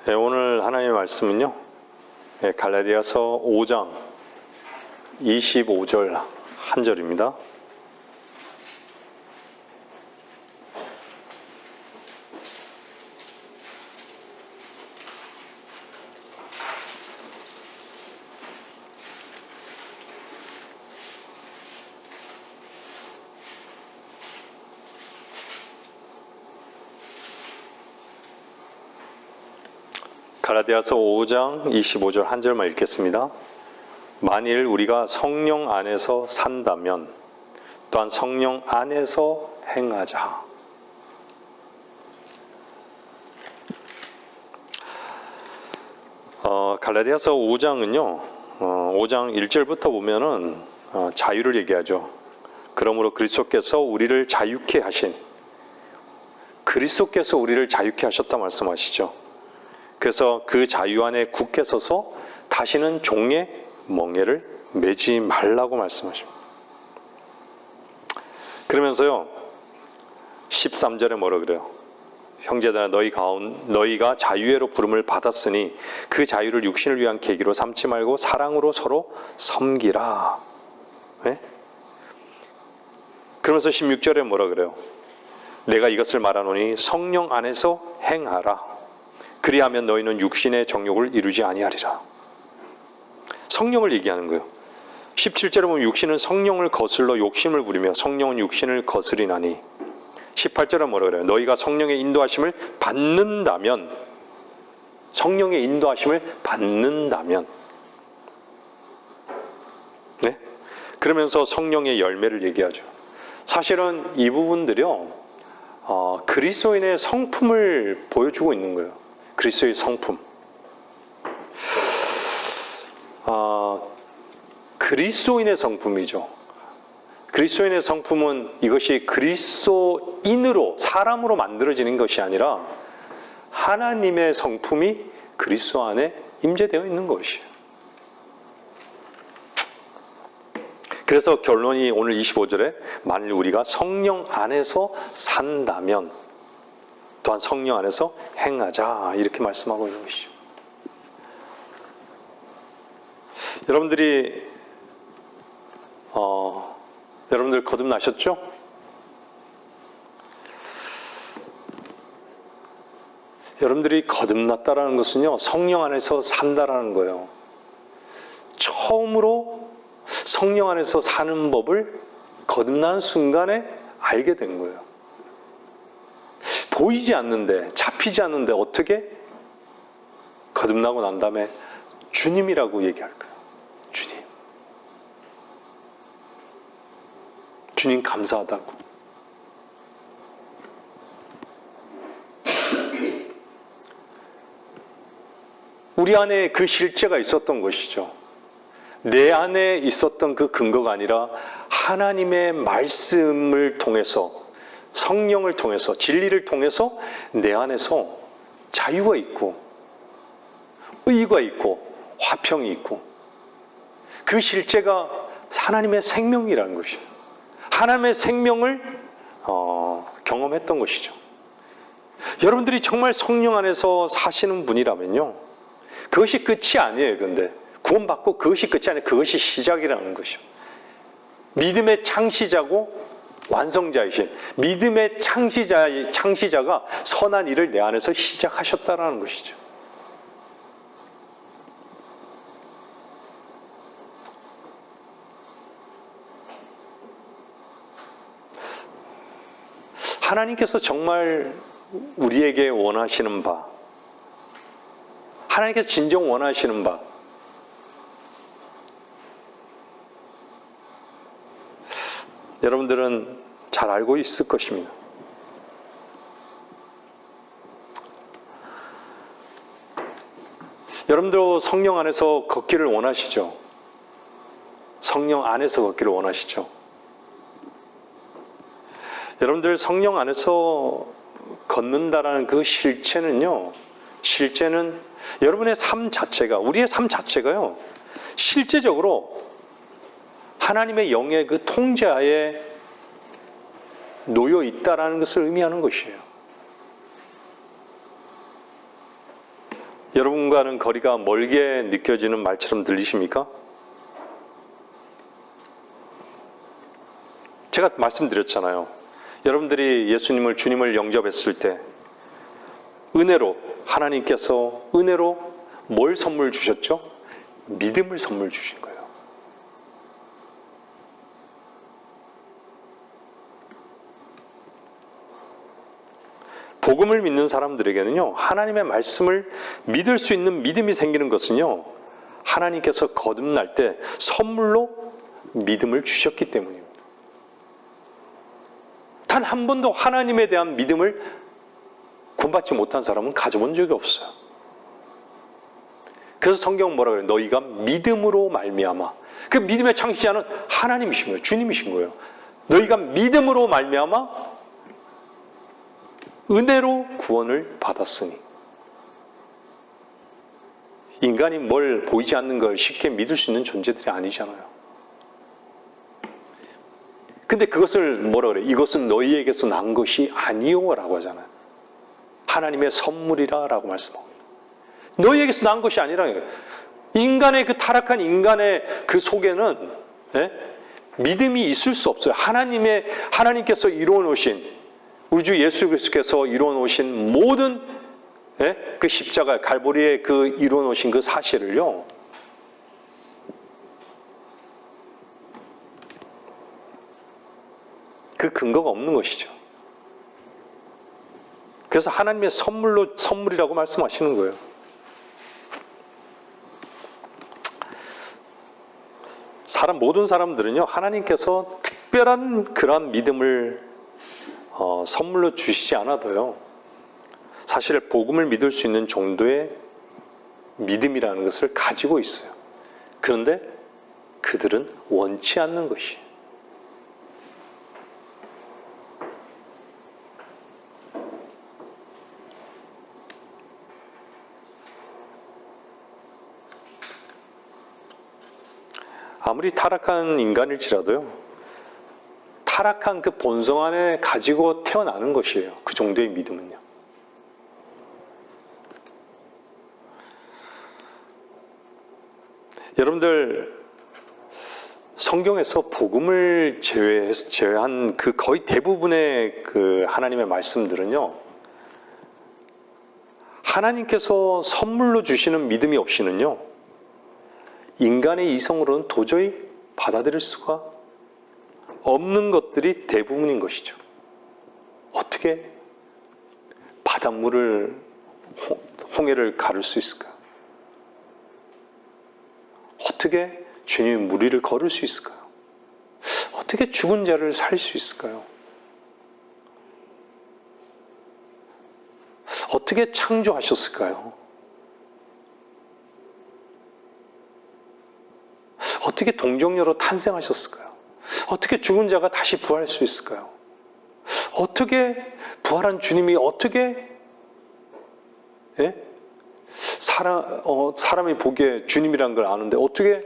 네, 오늘 하나님의 말씀은요, 갈라디아서 5장 25절 한 절입니다. 갈라디아서 5장 25절 한 절만 읽겠습니다. 만일 우리가 성령 안에서 산다면 또한 성령 안에서 행하자. 갈라디아서 5장은요, 5장 1절부터 보면은 자유를 얘기하죠. 그러므로 그리스도께서 우리를 자유케 하신, 그리스도께서 우리를 자유케 하셨다 말씀하시죠. 그래서 그 자유 안에 굳게 서서 다시는 종의 멍에를 매지 말라고 말씀하십니다. 그러면서요, 13절에 뭐라 그래요? 형제들아, 너희가 자유의로 부름을 받았으니 그 자유를 육신을 위한 계기로 삼지 말고 사랑으로 서로 섬기라. 네? 그러면서 16절에 뭐라 그래요? 내가 이것을 말하노니 성령 안에서 행하라. 그리하면 너희는 육신의 정욕을 이루지 아니하리라. 성령을 얘기하는 거예요. 17절에 보면 육신은 성령을 거슬러 욕심을 부리며 성령은 육신을 거스리나니. 18절에 뭐라 그래요? 너희가 성령의 인도하심을 받는다면, 성령의 인도하심을 받는다면, 네? 그러면서 성령의 열매를 얘기하죠. 사실은 이 부분들이요, 그리스도인의 성품을 보여주고 있는 거예요. 그리스도의 성품. 그리스도인의 성품이죠. 그리스도인의 성품은 이것이 그리스도인으로, 사람으로 만들어지는 것이 아니라 하나님의 성품이 그리스도 안에 임재되어 있는 것이에요. 그래서 결론이 오늘 25절에 만일 우리가 성령 안에서 산다면 또한 성령 안에서 행하자, 이렇게 말씀하고 있는 것이죠. 여러분들 거듭나셨죠? 여러분들이 거듭났다라는 것은요, 성령 안에서 산다라는 거예요. 처음으로 성령 안에서 사는 법을 거듭난 순간에 알게 된 거예요. 보이지 않는데, 잡히지 않는데 어떻게 거듭나고 난 다음에 주님이라고 얘기할 거예요. 주님. 주님 감사하다고. 우리 안에 그 실제가 있었던 것이죠. 내 안에 있었던 그 근거가 아니라 하나님의 말씀을 통해서, 성령을 통해서, 진리를 통해서 내 안에서 자유가 있고 의가 있고 화평이 있고, 그 실제가 하나님의 생명이라는 것이에요. 하나님의 생명을 경험했던 것이죠. 여러분들이 정말 성령 안에서 사시는 분이라면요, 그것이 끝이 아니에요. 그런데 구원받고 그것이 끝이 아니에요. 그것이 시작이라는 것이죠. 믿음의 창시자고 완성자이신, 믿음의 창시자가 선한 일을 내 안에서 시작하셨다라는 것이죠. 하나님께서 정말 우리에게 원하시는 바, 하나님께서 진정 원하시는 바, 여러분들은 잘 알고 있을 것입니다. 여러분도 성령 안에서 걷기를 원하시죠? 성령 안에서 걷기를 원하시죠? 여러분들 성령 안에서 걷는다라는 그 실체는요, 실제는 여러분의 삶 자체가, 우리의 삶 자체가요, 실제적으로 하나님의 영의 그 통제하에 놓여 있다라는 것을 의미하는 것이에요. 여러분과는 거리가 멀게 느껴지는 말처럼 들리십니까? 제가 말씀드렸잖아요. 여러분들이 예수님을, 주님을 영접했을 때 은혜로, 하나님께서 은혜로 뭘 선물 주셨죠? 믿음을 선물 주신 거예요. 복음을 믿는 사람들에게는요, 하나님의 말씀을 믿을 수 있는 믿음이 생기는 것은요, 하나님께서 거듭날 때 선물로 믿음을 주셨기 때문입니다. 단 한 번도 하나님에 대한 믿음을 구원받지 못한 사람은 가져본 적이 없어요. 그래서 성경은 뭐라 그래요? 너희가 믿음으로 말미암아. 그 믿음의 창시자는 하나님이신 거예요. 주님이신 거예요. 너희가 믿음으로 말미암아 은혜로 구원을 받았으니. 인간이 뭘 보이지 않는 걸 쉽게 믿을 수 있는 존재들이 아니잖아요. 근데 그것을 뭐라 그래요? 이것은 너희에게서 난 것이 아니요 라고 하잖아요. 하나님의 선물이라 라고 말씀합니다. 너희에게서 난 것이 아니라, 인간의 그 타락한 인간의 그 속에는 믿음이 있을 수 없어요. 하나님께서 이루어 놓으신, 우리 주 예수 그리스도께서 이루어 놓으신 모든 그 십자가 갈보리에 그 이루어 놓으신 그 사실을요, 그 근거가 없는 것이죠. 그래서 하나님의 선물이라고 말씀하시는 거예요. 모든 사람들은요, 하나님께서 특별한 그러한 믿음을 선물로 주시지 않아도요, 사실 복음을 믿을 수 있는 정도의 믿음이라는 것을 가지고 있어요. 그런데 그들은 원치 않는 것이에요. 아무리 타락한 인간일지라도요, 타락한 그 본성 안에 가지고 태어나는 것이에요. 그 정도의 믿음은요. 여러분들, 성경에서 복음을 제외한 그 거의 대부분의 그 하나님의 말씀들은요, 하나님께서 선물로 주시는 믿음이 없이는요, 인간의 이성으로는 도저히 받아들일 수가 없는 것들이 대부분인 것이죠. 어떻게 바닷물을, 홍해를 가를 수 있을까요? 어떻게 주님의 물 위를 걸을 수 있을까요? 어떻게 죽은 자를 살릴 수 있을까요? 어떻게 창조하셨을까요? 어떻게 동정녀로 탄생하셨을까요? 어떻게 죽은 자가 다시 부활할 수 있을까요? 어떻게 부활한 주님이 어떻게 사람이 보기에 주님이라는 걸 아는데 어떻게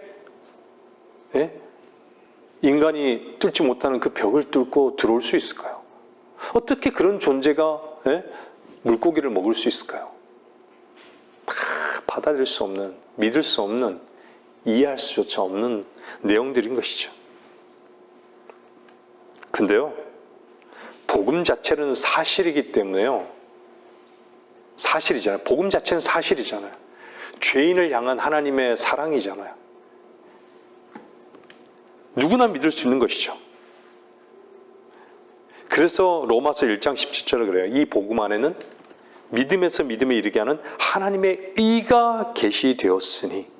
인간이 뚫지 못하는 그 벽을 뚫고 들어올 수 있을까요? 어떻게 그런 존재가 물고기를 먹을 수 있을까요? 다 받아들일 수 없는, 믿을 수 없는, 이해할 수조차 없는 내용들인 것이죠. 근데요, 복음 자체는 사실이기 때문에요, 사실이잖아요. 복음 자체는 사실이잖아요. 죄인을 향한 하나님의 사랑이잖아요. 누구나 믿을 수 있는 것이죠. 그래서 로마서 1장 17절에 그래요. 이 복음 안에는 믿음에서 믿음에 이르게 하는 하나님의 의가 계시되었으니,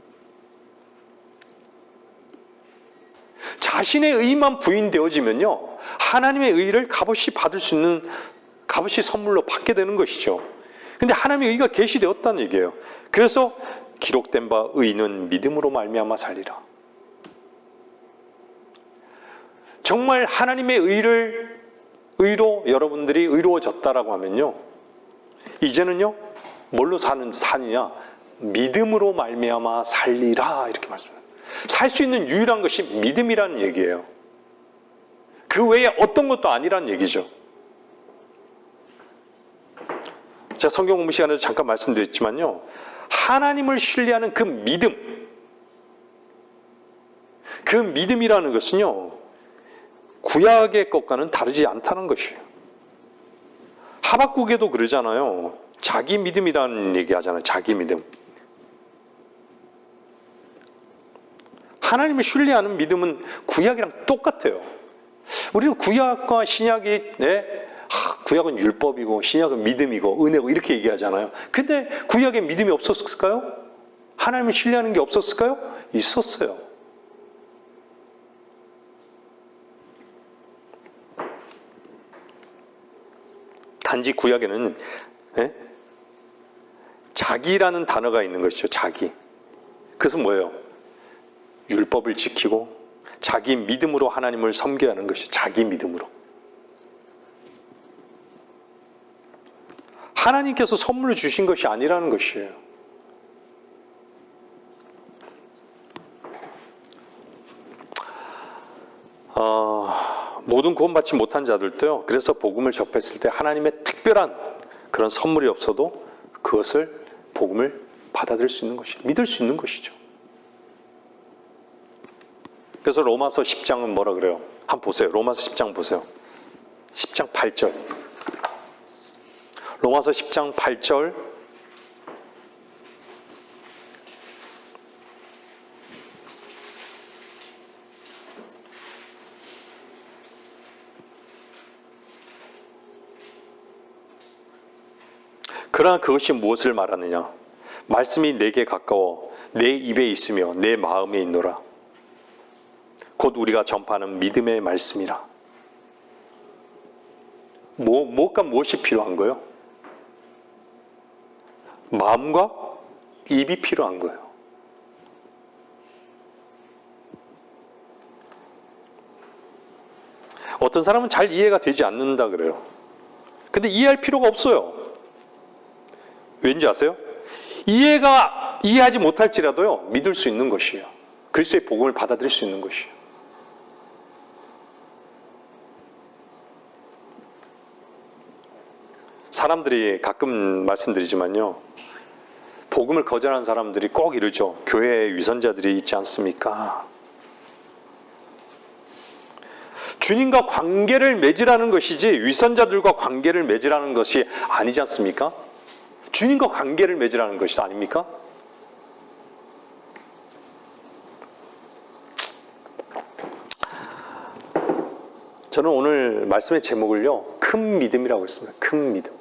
자신의 의만 부인되어지면요, 하나님의 의를 값없이 받을 수 있는, 값없이 선물로 받게 되는 것이죠. 근데 하나님의 의가 계시되었다는 얘기예요. 그래서 기록된 바 의는 믿음으로 말미암아 살리라. 정말 하나님의 의로 여러분들이 의로워졌다라고 하면요, 이제는요, 뭘로 사느냐? 믿음으로 말미암아 살리라, 이렇게 말씀합니다. 살 수 있는 유일한 것이 믿음이라는 얘기예요. 그 외에 어떤 것도 아니라는 얘기죠. 제가 성경 공부 시간에도 잠깐 말씀드렸지만요, 하나님을 신뢰하는 그 믿음이라는 것은요, 구약의 것과는 다르지 않다는 것이에요. 하박국에도 그러잖아요. 자기 믿음이라는 얘기 하잖아요. 자기 믿음. 하나님을 신뢰하는 믿음은 구약이랑 똑같아요. 우리는 구약과 신약이, 구약은 율법이고 신약은 믿음이고 은혜고 이렇게 얘기하잖아요. 근데 구약에 믿음이 없었을까요? 하나님을 신뢰하는 게 없었을까요? 있었어요. 단지 구약에는 자기라는 단어가 있는 것이죠. 자기. 그것은 뭐예요? 율법을 지키고 자기 믿음으로 하나님을 섬겨야 하는 것이 자기 믿음으로. 하나님께서 선물을 주신 것이 아니라는 것이에요. 모든 구원받지 못한 자들도요, 그래서 복음을 접했을 때 하나님의 특별한 그런 선물이 없어도 그것을 복음을 받아들일 수 있는 것이, 믿을 수 있는 것이죠. 그래서 로마서 10장은 뭐라 그래요? 한번 보세요. 로마서 10장 보세요. 10장 8절. 로마서 10장 8절. 그러나 그것이 무엇을 말하느냐? 말씀이 내게 가까워 내 입에 있으며 내 마음에 있노라. 곧 우리가 전파하는 믿음의 말씀이라. 무엇과 무엇이 필요한 거예요? 마음과 입이 필요한 거예요. 어떤 사람은 잘 이해가 되지 않는다 그래요. 근데 이해할 필요가 없어요. 왠지 아세요? 이해하지 못할지라도요, 믿을 수 있는 것이에요. 그리스도의 복음을 받아들일 수 있는 것이에요. 사람들이 가끔 말씀드리지만요, 복음을 거절하는 사람들이 꼭 이러죠. 교회에 위선자들이 있지 않습니까? 주님과 관계를 맺으라는 것이지 위선자들과 관계를 맺으라는 것이 아니지 않습니까? 주님과 관계를 맺으라는 것이 아닙니까? 저는 오늘 말씀의 제목을요, 큰 믿음이라고 했습니다. 큰 믿음.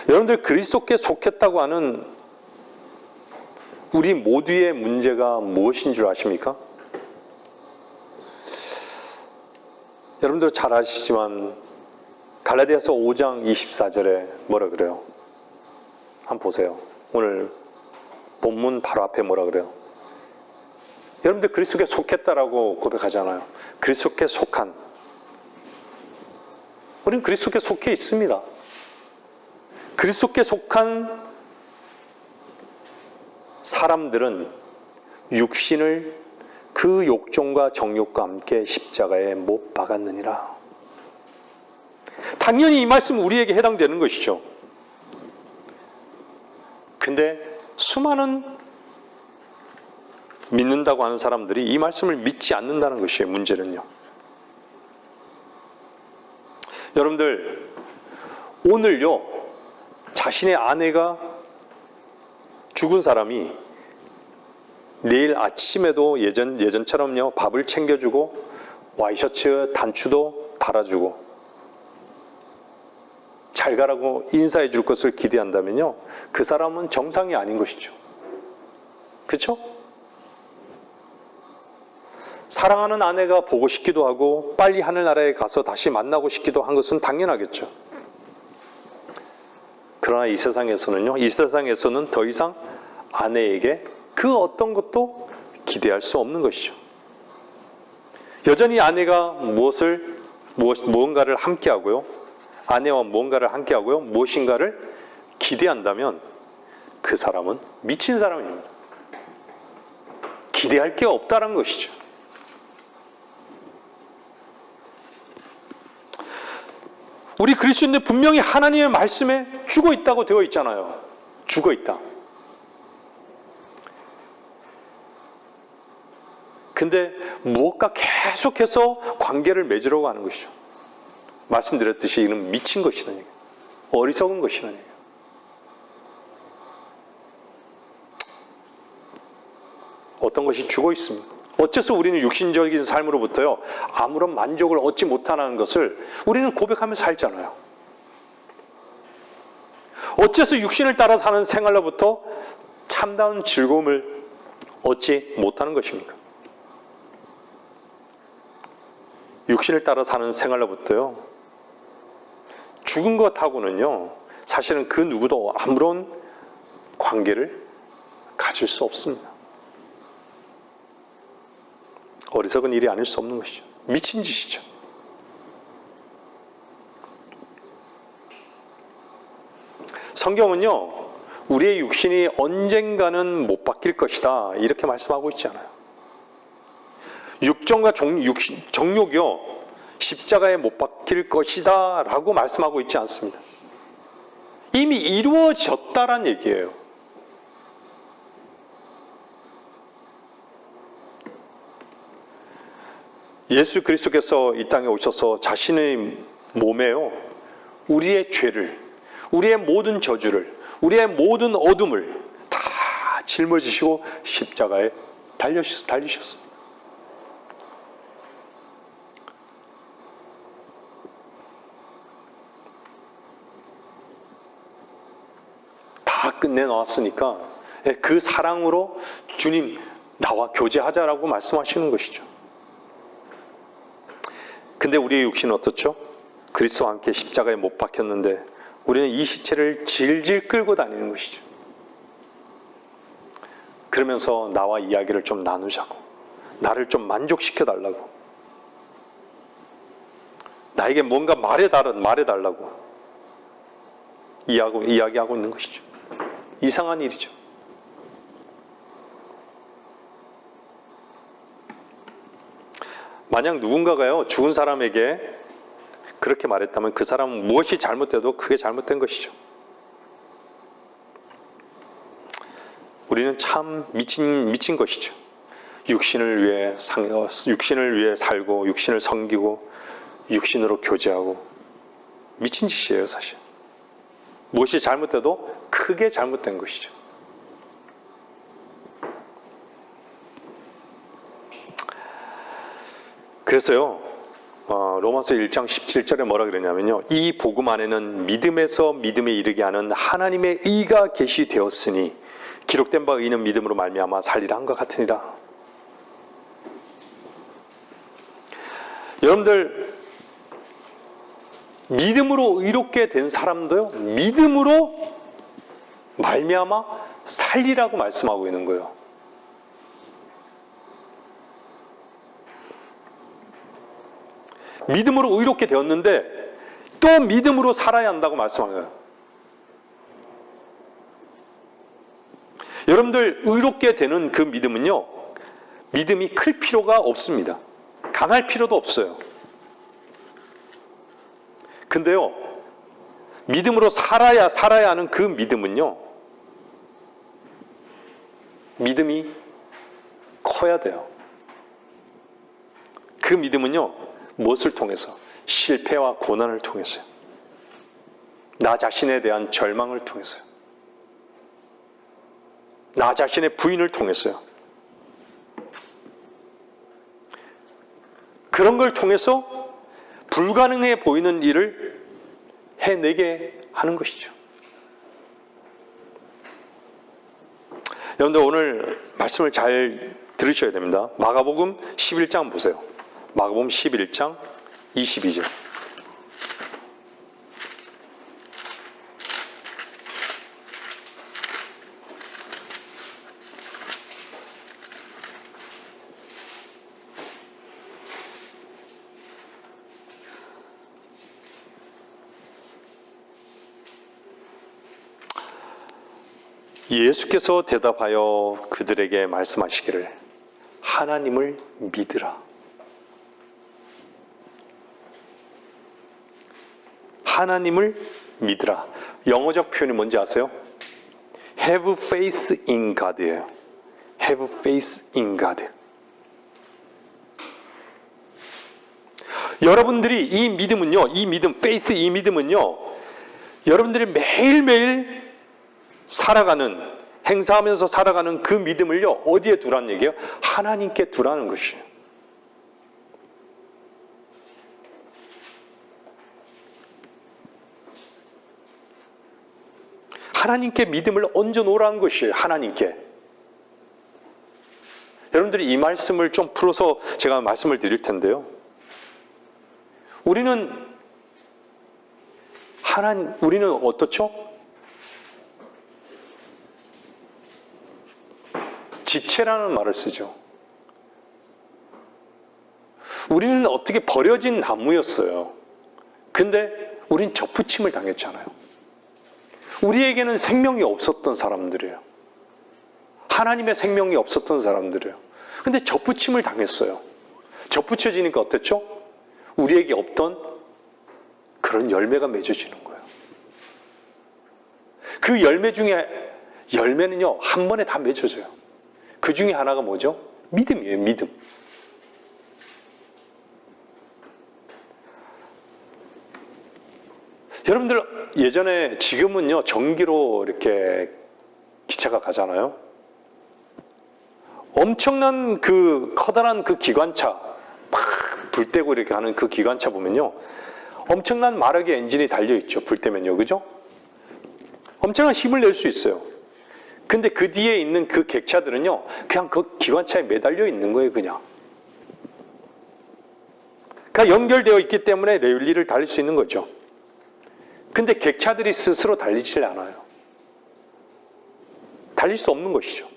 여러분들 그리스도께 속했다고 하는 우리 모두의 문제가 무엇인 줄 아십니까? 여러분들 잘 아시지만 갈라디아서 5장 24절에 뭐라 그래요? 한번 보세요. 오늘 본문 바로 앞에 뭐라 그래요? 여러분들 그리스도께 속했다라고 고백하잖아요. 그리스도께 속한. 우리는 그리스도께 속해 있습니다. 그리스도께 속한 사람들은 육신을 그 욕종과 정욕과 함께 십자가에 못 박았느니라. 당연히 이 말씀은 우리에게 해당되는 것이죠. 근데 수많은 믿는다고 하는 사람들이 이 말씀을 믿지 않는다는 것이에요. 문제는요. 여러분들 오늘요, 자신의 아내가 죽은 사람이 내일 아침에도 예전처럼요, 밥을 챙겨주고 와이셔츠 단추도 달아주고 잘 가라고 인사해 줄 것을 기대한다면요, 그 사람은 정상이 아닌 것이죠. 그렇죠? 사랑하는 아내가 보고 싶기도 하고 빨리 하늘나라에 가서 다시 만나고 싶기도 한 것은 당연하겠죠. 그러나 이 세상에서는 더 이상 아내에게 그 어떤 것도 기대할 수 없는 것이죠. 여전히 아내가 무언가를 함께하고요, 아내와 무언가를 함께하고요, 무엇인가를 기대한다면 그 사람은 미친 사람입니다. 기대할 게 없다는 것이죠. 우리 그리스도인들 분명히 하나님의 말씀에 죽어 있다고 되어 있잖아요. 죽어 있다. 근데 무엇과 계속해서 관계를 맺으려고 하는 것이죠. 말씀드렸듯이 이는 미친 것이라는 얘기예요. 어리석은 것이라는 얘기예요. 어떤 것이 죽어 있습니다. 어째서 우리는 육신적인 삶으로부터요, 아무런 만족을 얻지 못하는 것을 우리는 고백하며 살잖아요. 어째서 육신을 따라 사는 생활로부터 참다운 즐거움을 얻지 못하는 것입니까? 육신을 따라 사는 생활로부터요, 죽은 것하고는요, 사실은 그 누구도 아무런 관계를 가질 수 없습니다. 어리석은 일이 아닐 수 없는 것이죠. 미친 짓이죠. 성경은요, 우리의 육신이 언젠가는 못 바뀔 것이다, 이렇게 말씀하고 있지 않아요. 육정과 정욕이요, 십자가에 못 박힐 것이다 라고 말씀하고 있지 않습니다. 이미 이루어졌다란 얘기예요. 예수 그리스도께서 이 땅에 오셔서 자신의 몸에요, 우리의 죄를, 우리의 모든 저주를, 우리의 모든 어둠을 다 짊어지시고 십자가에 달리셨어요. 다 끝내놓았으니까 그 사랑으로 주님 나와 교제하자라고 말씀하시는 것이죠. 근데 우리의 육신은 어떻죠? 그리스도와 함께 십자가에 못 박혔는데 우리는 이 시체를 질질 끌고 다니는 것이죠. 그러면서 나와 이야기를 좀 나누자고, 나를 좀 만족시켜 달라고, 나에게 뭔가 말해달라고 이야기하고 있는 것이죠. 이상한 일이죠. 만약 누군가가요, 죽은 사람에게 그렇게 말했다면 그 사람은 무엇이 잘못돼도 그게 잘못된 것이죠. 우리는 참 미친 것이죠. 육신을 위해 살고, 육신을 섬기고, 육신으로 교제하고, 미친 짓이에요, 사실. 무엇이 잘못돼도 크게 잘못된 것이죠. 그래서요, 로마서 1장 17절에 뭐라 그러냐면요, 이 복음 안에는 믿음에서 믿음에 이르게 하는 하나님의 의가 계시되었으니 기록된 바 의는 믿음으로 말미암아 살리라 한것 같으니라. 여러분들, 믿음으로 의롭게 된 사람도요, 믿음으로 말미암아 살리라고 말씀하고 있는 거예요. 믿음으로 의롭게 되었는데 또 믿음으로 살아야 한다고 말씀하는 거예요. 여러분들, 의롭게 되는 그 믿음은요, 믿음이 클 필요가 없습니다. 강할 필요도 없어요. 근데요, 믿음으로 살아야 하는 그 믿음은요, 믿음이 커야 돼요. 그 믿음은요, 무엇을 통해서? 실패와 고난을 통해서요. 나 자신에 대한 절망을 통해서요. 나 자신의 부인을 통해서요. 그런 걸 통해서 불가능해 보이는 일을 해내게 하는 것이죠. 여러분들, 오늘 말씀을 잘 들으셔야 됩니다. 마가복음 11장 보세요. 마가복음 11장 22절. 예수께서 대답하여 그들에게 말씀하시기를 하나님을 믿으라. 하나님을 믿으라. 영어적 표현이 뭔지 아세요? Have faith in God예요. Have faith in God. 여러분들이 이 믿음은요, 이 믿음, faith, 이 믿음은요, 여러분들이 매일매일 살아가는, 행사하면서 살아가는 그 믿음을요, 어디에 두라는 얘기예요? 하나님께 두라는 것이에요. 하나님께 믿음을 얹어놓으라는 것이에요. 하나님께. 여러분들이 이 말씀을 좀 풀어서 제가 말씀을 드릴 텐데요. 우리는 어떻죠? 지체라는 말을 쓰죠. 우리는 어떻게 버려진 나무였어요. 근데 우린 접붙임을 당했잖아요. 우리에게는 생명이 없었던 사람들이에요. 하나님의 생명이 없었던 사람들이에요. 근데 접붙임을 당했어요. 접붙여지니까 어땠죠? 우리에게 없던 그런 열매가 맺어지는 거예요. 그 열매 중에, 열매는요, 한 번에 다 맺어져요. 그 중에 하나가 뭐죠? 믿음이에요, 믿음. 여러분들 예전에, 지금은요, 전기로 이렇게 기차가 가잖아요. 엄청난 그 커다란 그 기관차, 막 불 떼고 이렇게 가는 그 기관차 보면요, 엄청난 마력의 엔진이 달려있죠. 불 때면요, 그죠? 엄청난 힘을 낼 수 있어요. 근데 그 뒤에 있는 그 객차들은요, 그냥 그 기관차에 매달려 있는 거예요, 그냥. 그러니까 연결되어 있기 때문에 레일리를 달릴 수 있는 거죠. 근데 객차들이 스스로 달리질 않아요. 달릴 수 없는 것이죠.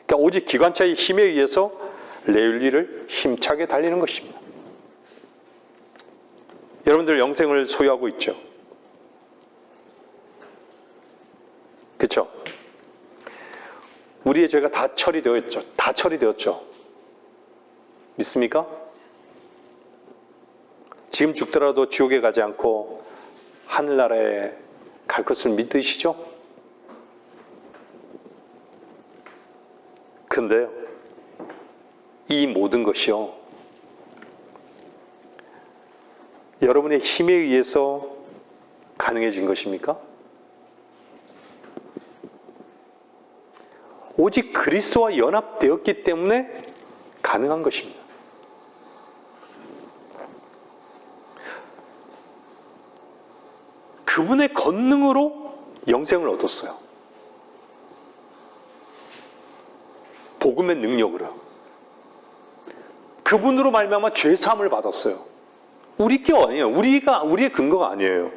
그러니까 오직 기관차의 힘에 의해서 레일리를 힘차게 달리는 것입니다. 여러분들 영생을 소유하고 있죠. 그렇죠? 우리의 죄가 다 처리되었죠. 다 처리되었죠. 믿습니까? 지금 죽더라도 지옥에 가지 않고 하늘나라에 갈 것을 믿으시죠? 근데요, 이 모든 것이요, 여러분의 힘에 의해서 가능해진 것입니까? 오직 그리스도와 연합되었기 때문에 가능한 것입니다. 그분의 권능으로 영생을 얻었어요. 복음의 능력으로. 그분으로 말미암아 죄 사함을 받았어요. 우리 게 아니에요. 우리의 근거가 아니에요.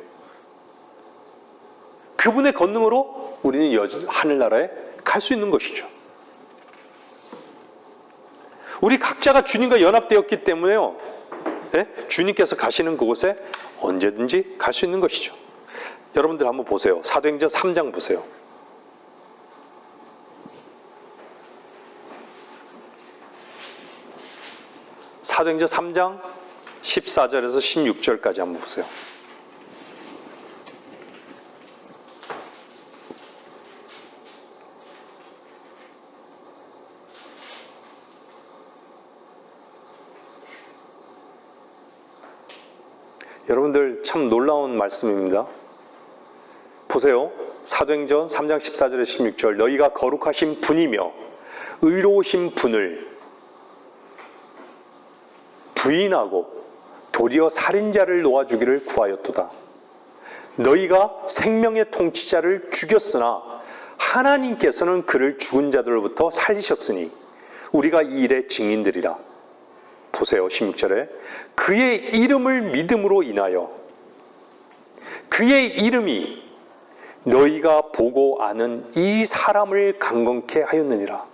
그분의 권능으로 우리는 하늘나라에 갈 수 있는 것이죠. 우리 각자가 주님과 연합되었기 때문에요, 네? 주님께서 가시는 그곳에 언제든지 갈 수 있는 것이죠. 여러분들 한번 보세요. 사도행전 3장 보세요. 사도행전 3장 14절에서 16절까지 한번 보세요. 여러분들 참 놀라운 말씀입니다. 보세요. 사도행전 3장 14절에 16절. 너희가 거룩하신 분이며 의로우신 분을 부인하고 도리어 살인자를 놓아주기를 구하였도다. 너희가 생명의 통치자를 죽였으나 하나님께서는 그를 죽은 자들로부터 살리셨으니 우리가 이 일의 증인들이라. 보세요. 16절에 그의 이름을 믿음으로 인하여 그의 이름이 너희가 보고 아는 이 사람을 강건케 하였느니라.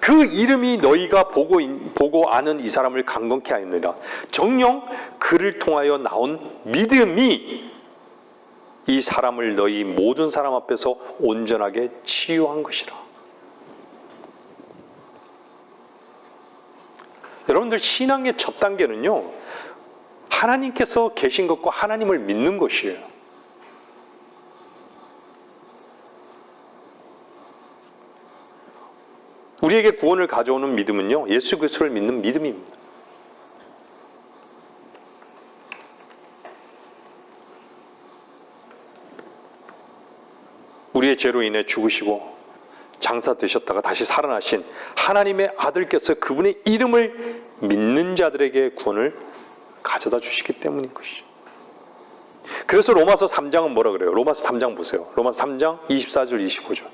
그 이름이 너희가 보고 아는 이 사람을 강건케 하였느니라. 정녕 그를 통하여 나온 믿음이 이 사람을 너희 모든 사람 앞에서 온전하게 치유한 것이라. 여러분들 신앙의 첫 단계는요, 하나님께서 계신 것과 하나님을 믿는 것이에요. 우리에게 구원을 가져오는 믿음은요, 예수 그리스도를 믿는 믿음입니다. 우리의 죄로 인해 죽으시고 장사되셨다가 다시 살아나신 하나님의 아들께서 그분의 이름을 믿는 자들에게 구원을 가져다 주시기 때문인 것이죠. 그래서 로마서 3장은 뭐라 그래요? 로마서 3장 보세요. 로마서 3장 24절 25절.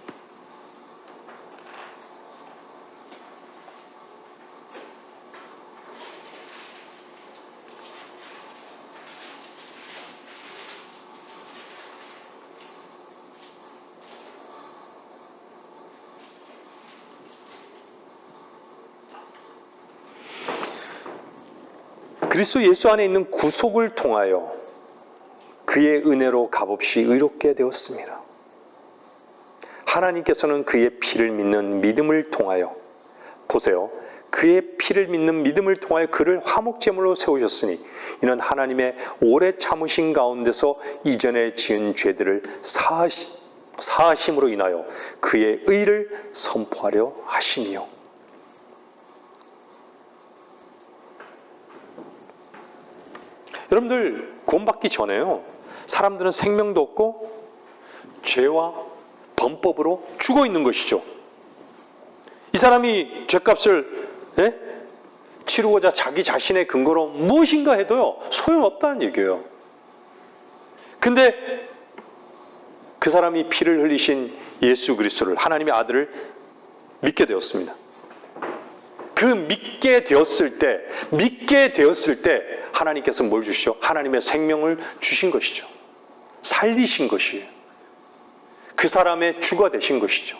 그리스도 예수 안에 있는 구속을 통하여 그의 은혜로 값없이 의롭게 되었습니다. 하나님께서는 그의 피를 믿는 믿음을 통하여, 보세요, 그의 피를 믿는 믿음을 통하여 그를 화목제물로 세우셨으니 이는 하나님의 오래 참으신 가운데서 이전에 지은 죄들을 사하심으로 인하여 그의 의를 선포하려 하심이요. 여러분들 구원받기 전에요, 사람들은 생명도 없고 죄와 범법으로 죽어 있는 것이죠. 이 사람이 죄값을 치르고자 자기 자신의 근거로 무엇인가 해도요, 소용없다는 얘기예요. 근데 그 사람이 피를 흘리신 예수 그리스도를, 하나님의 아들을 믿게 되었습니다. 그 믿게 되었을 때 하나님께서 뭘 주시죠? 하나님의 생명을 주신 것이죠. 살리신 것이에요. 그 사람의 주가 되신 것이죠.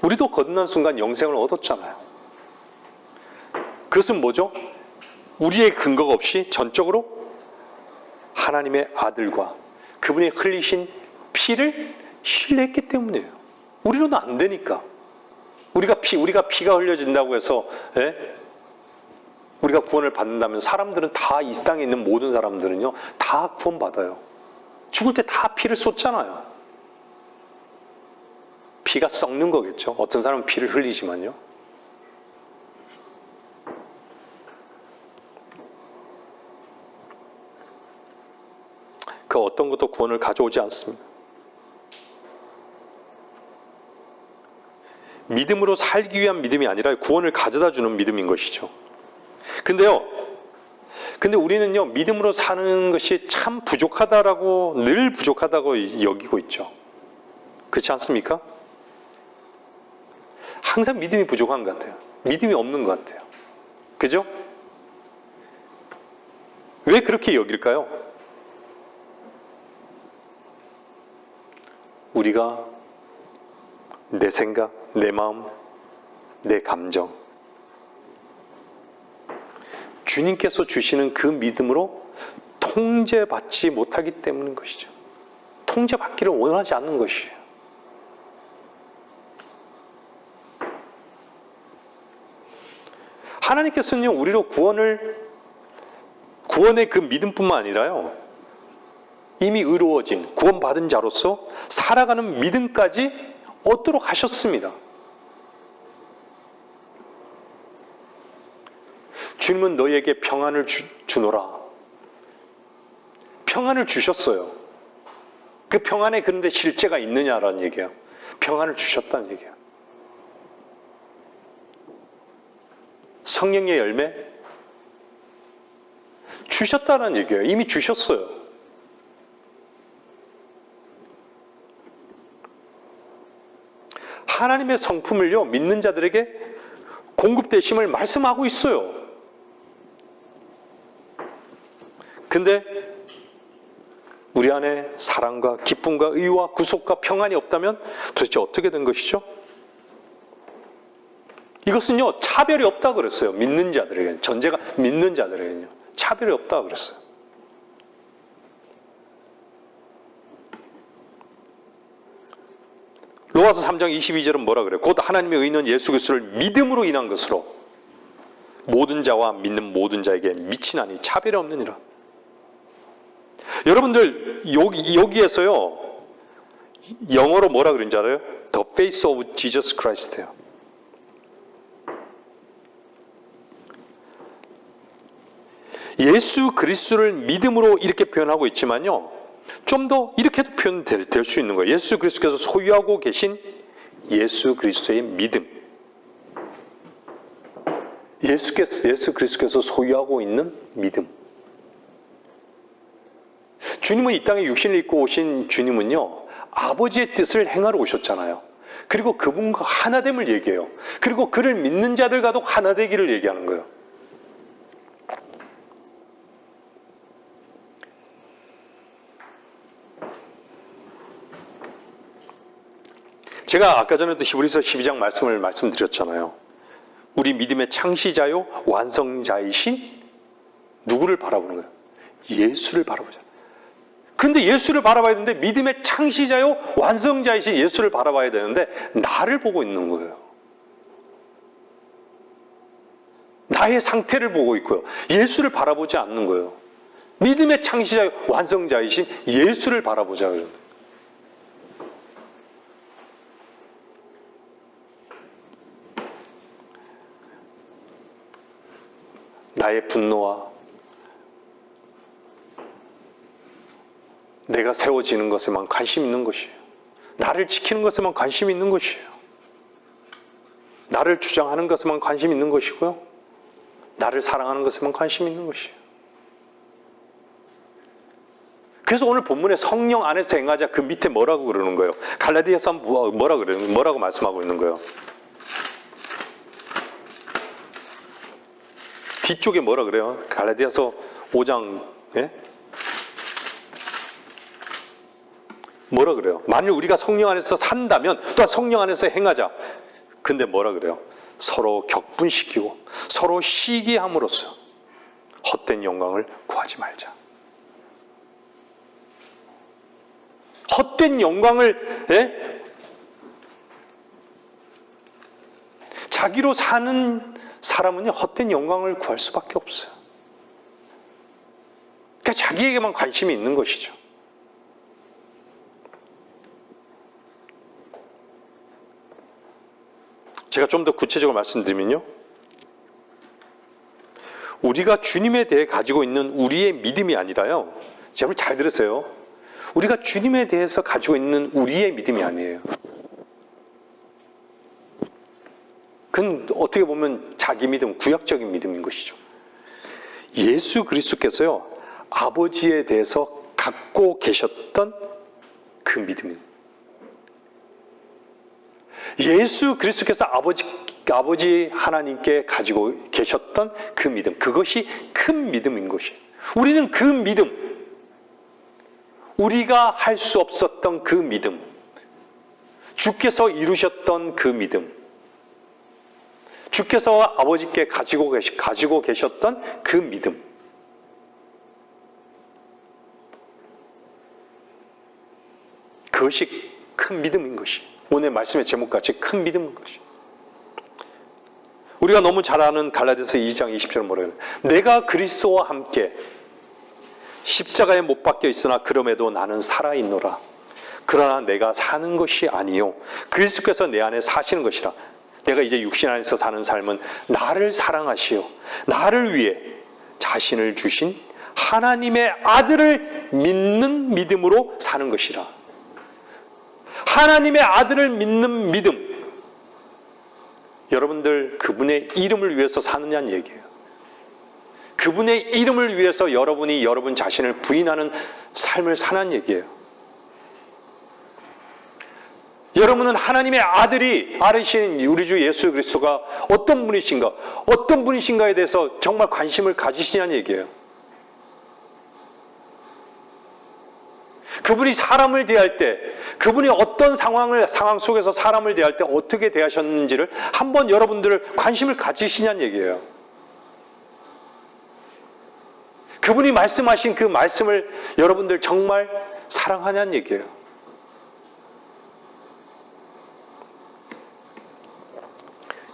우리도 거듭난 순간 영생을 얻었잖아요. 그것은 뭐죠? 우리의 근거가 없이 전적으로 하나님의 아들과 그분이 흘리신 피를 신뢰했기 때문이에요. 우리로는 안 되니까. 우리가 피가 흘려진다고 해서 우리가 구원을 받는다면 사람들은 다, 이 땅에 있는 모든 사람들은요, 다 구원받아요. 죽을 때 다 피를 쏟잖아요. 피가 썩는 거겠죠. 어떤 사람은 피를 흘리지만요. 그 어떤 것도 구원을 가져오지 않습니다. 믿음으로 살기 위한 믿음이 아니라 구원을 가져다 주는 믿음인 것이죠. 근데 우리는요, 믿음으로 사는 것이 참 부족하다라고, 늘 부족하다고 여기고 있죠. 그렇지 않습니까? 항상 믿음이 부족한 것 같아요. 믿음이 없는 것 같아요. 그죠? 왜 그렇게 여길까요? 우리가 내 생각, 내 마음, 내 감정, 주님께서 주시는 그 믿음으로 통제받지 못하기 때문인 것이죠. 통제받기를 원하지 않는 것이에요. 하나님께서는요, 우리로 구원의 그 믿음뿐만 아니라요, 이미 의로워진 구원받은 자로서 살아가는 믿음까지 얻도록 하셨습니다. 주님은 너희에게 평안을 주노라. 평안을 주셨어요. 그 평안에 그런데 실제가 있느냐라는 얘기예요. 평안을 주셨다는 얘기예요. 성령의 열매 주셨다는 얘기예요. 이미 주셨어요. 하나님의 성품을요, 믿는 자들에게 공급되심을 말씀하고 있어요. 근데 우리 안에 사랑과 기쁨과 의와 구속과 평안이 없다면 도대체 어떻게 된 것이죠? 이것은요, 차별이 없다고 그랬어요. 믿는 자들에게는. 전제가 믿는 자들에게는요, 차별이 없다고 그랬어요. 로마서 3장 22절은 뭐라 그래요? 곧 하나님의 의는 예수 그리스도를 믿음으로 인한 것으로 모든 자와 믿는 모든 자에게 미치나니 차별이 없느니라. 여러분들 여기에서요 영어로 뭐라 그런지 알아요? The face of Jesus Christ예요. 예수 그리스도를 믿음으로 이렇게 표현하고 있지만요, 좀 더 이렇게도 표현될 수 있는 거예요. 예수 그리스도께서 소유하고 계신 예수 그리스도의 믿음. 예수 그리스도께서 소유하고 있는 믿음. 주님은 이 땅에 육신을 입고 오신 주님은요, 아버지의 뜻을 행하러 오셨잖아요. 그리고 그분과 하나됨을 얘기해요. 그리고 그를 믿는 자들과도 하나되기를 얘기하는 거예요. 제가 아까 전에도 히브리서 12장 말씀드렸잖아요. 우리 믿음의 창시자요 완성자이신 누구를 바라보는 거예요? 예수를 바라보자. 근데 예수를 바라봐야 되는데, 믿음의 창시자요 완성자이신 예수를 바라봐야 되는데 나를 보고 있는 거예요. 나의 상태를 보고 있고요. 예수를 바라보지 않는 거예요. 믿음의 창시자요 완성자이신 예수를 바라보자. 나의 분노와 내가 세워지는 것에만 관심 있는 것이에요. 나를 지키는 것에만 관심 있는 것이에요. 나를 주장하는 것에만 관심 있는 것이고요. 나를 사랑하는 것에만 관심 있는 것이에요. 그래서 오늘 본문에 성령 안에서 행하자, 그 밑에 뭐라고 그러는 거예요? 갈라디아서 뭐라고 말씀하고 있는 거예요? 뒤쪽에 뭐라 그래요? 갈라디아서 5장, 예? 뭐라 그래요? 만일 우리가 성령 안에서 산다면 또한 성령 안에서 행하자. 근데 뭐라 그래요? 서로 격분시키고 서로 시기함으로써 헛된 영광을 구하지 말자. 헛된 영광을, 예? 자기로 사는 사람은요, 헛된 영광을 구할 수밖에 없어요. 그러니까 자기에게만 관심이 있는 것이죠. 제가 좀 더 구체적으로 말씀드리면요, 우리가 주님에 대해 가지고 있는 우리의 믿음이 아니라요, 여러분 잘 들으세요. 우리가 주님에 대해서 가지고 있는 우리의 믿음이 아니에요. 그건 어떻게 보면 자기 믿음, 구약적인 믿음인 것이죠. 예수 그리스도께서요, 아버지에 대해서 갖고 계셨던 그 믿음입니다. 예수 그리스도께서 아버지 하나님께 가지고 계셨던 그 믿음, 그것이 큰 믿음인 것이에요. 우리는 그 믿음, 우리가 할 수 없었던 그 믿음, 주께서 이루셨던 그 믿음, 주께서 아버지께 가지고 계셨던 그 믿음, 그것이 큰 믿음인 것이, 오늘 말씀의 제목같이 큰 믿음인 것이. 우리가 너무 잘 아는 갈라디아서 2장 20절은 뭐라고 해요? 내가 그리스도와 함께 십자가에 못 박혀 있으나 그럼에도 나는 살아있노라. 그러나 내가 사는 것이 아니요 그리스도께서 내 안에 사시는 것이라. 내가 이제 육신 안에서 사는 삶은 나를 사랑하시어 나를 위해 자신을 주신 하나님의 아들을 믿는 믿음으로 사는 것이라. 하나님의 아들을 믿는 믿음. 여러분들 그분의 이름을 위해서 사느냐는 얘기예요. 그분의 이름을 위해서 여러분이 여러분 자신을 부인하는 삶을 사는 얘기예요. 여러분은 하나님의 아들이 아르신 우리 주 예수 그리스도가 어떤 분이신가에 대해서 정말 관심을 가지시냐는 얘기예요. 그분이 사람을 대할 때, 그분이 어떤 상황 속에서 사람을 대할 때 어떻게 대하셨는지를 한번 여러분들 관심을 가지시냐는 얘기예요. 그분이 말씀하신 그 말씀을 여러분들 정말 사랑하냐는 얘기예요.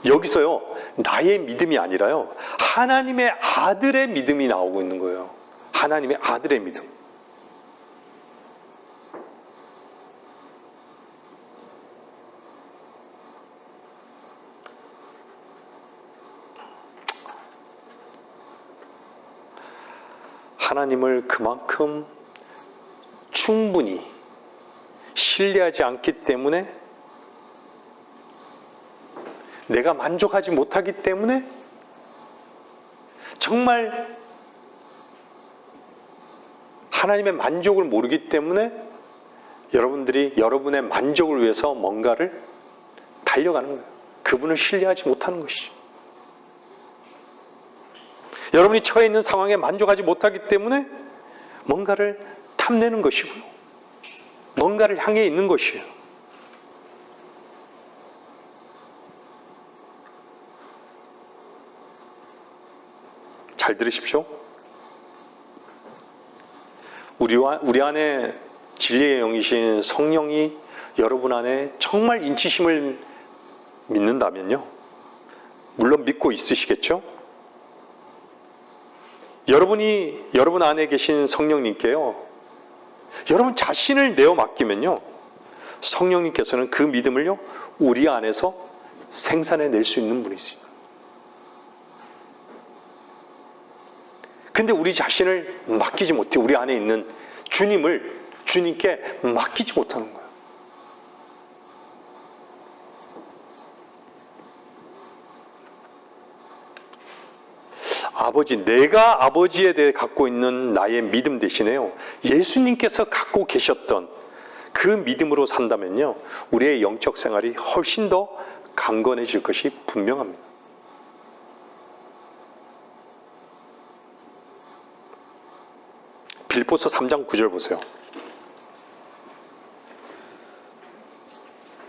여기서요, 나의 믿음이 아니라요, 하나님의 아들의 믿음이 나오고 있는 거예요. 하나님의 아들의 믿음. 하나님을 그만큼 충분히 신뢰하지 않기 때문에, 내가 만족하지 못하기 때문에, 정말 하나님의 만족을 모르기 때문에 여러분들이 여러분의 만족을 위해서 뭔가를 달려가는 거예요. 그분을 신뢰하지 못하는 것이죠. 여러분이 처해 있는 상황에 만족하지 못하기 때문에 뭔가를 탐내는 것이고요. 뭔가를 향해 있는 것이에요. 잘 들으십시오. 우리 안에 진리의 영이신 성령이 여러분 안에 정말 인치심을 믿는다면요, 물론 믿고 있으시겠죠? 여러분 안에 계신 성령님께요, 여러분 자신을 내어 맡기면요, 성령님께서는 그 믿음을요, 우리 안에서 생산해낼 수 있는 분이세요. 근데 우리 자신을 맡기지 못해. 우리 안에 있는 주님께 맡기지 못하는 거예요. 내가 아버지에 대해 갖고 있는 나의 믿음 대신에요, 예수님께서 갖고 계셨던 그 믿음으로 산다면요, 우리의 영적 생활이 훨씬 더 강건해질 것이 분명합니다. 빌립보서 3장 9절 보세요.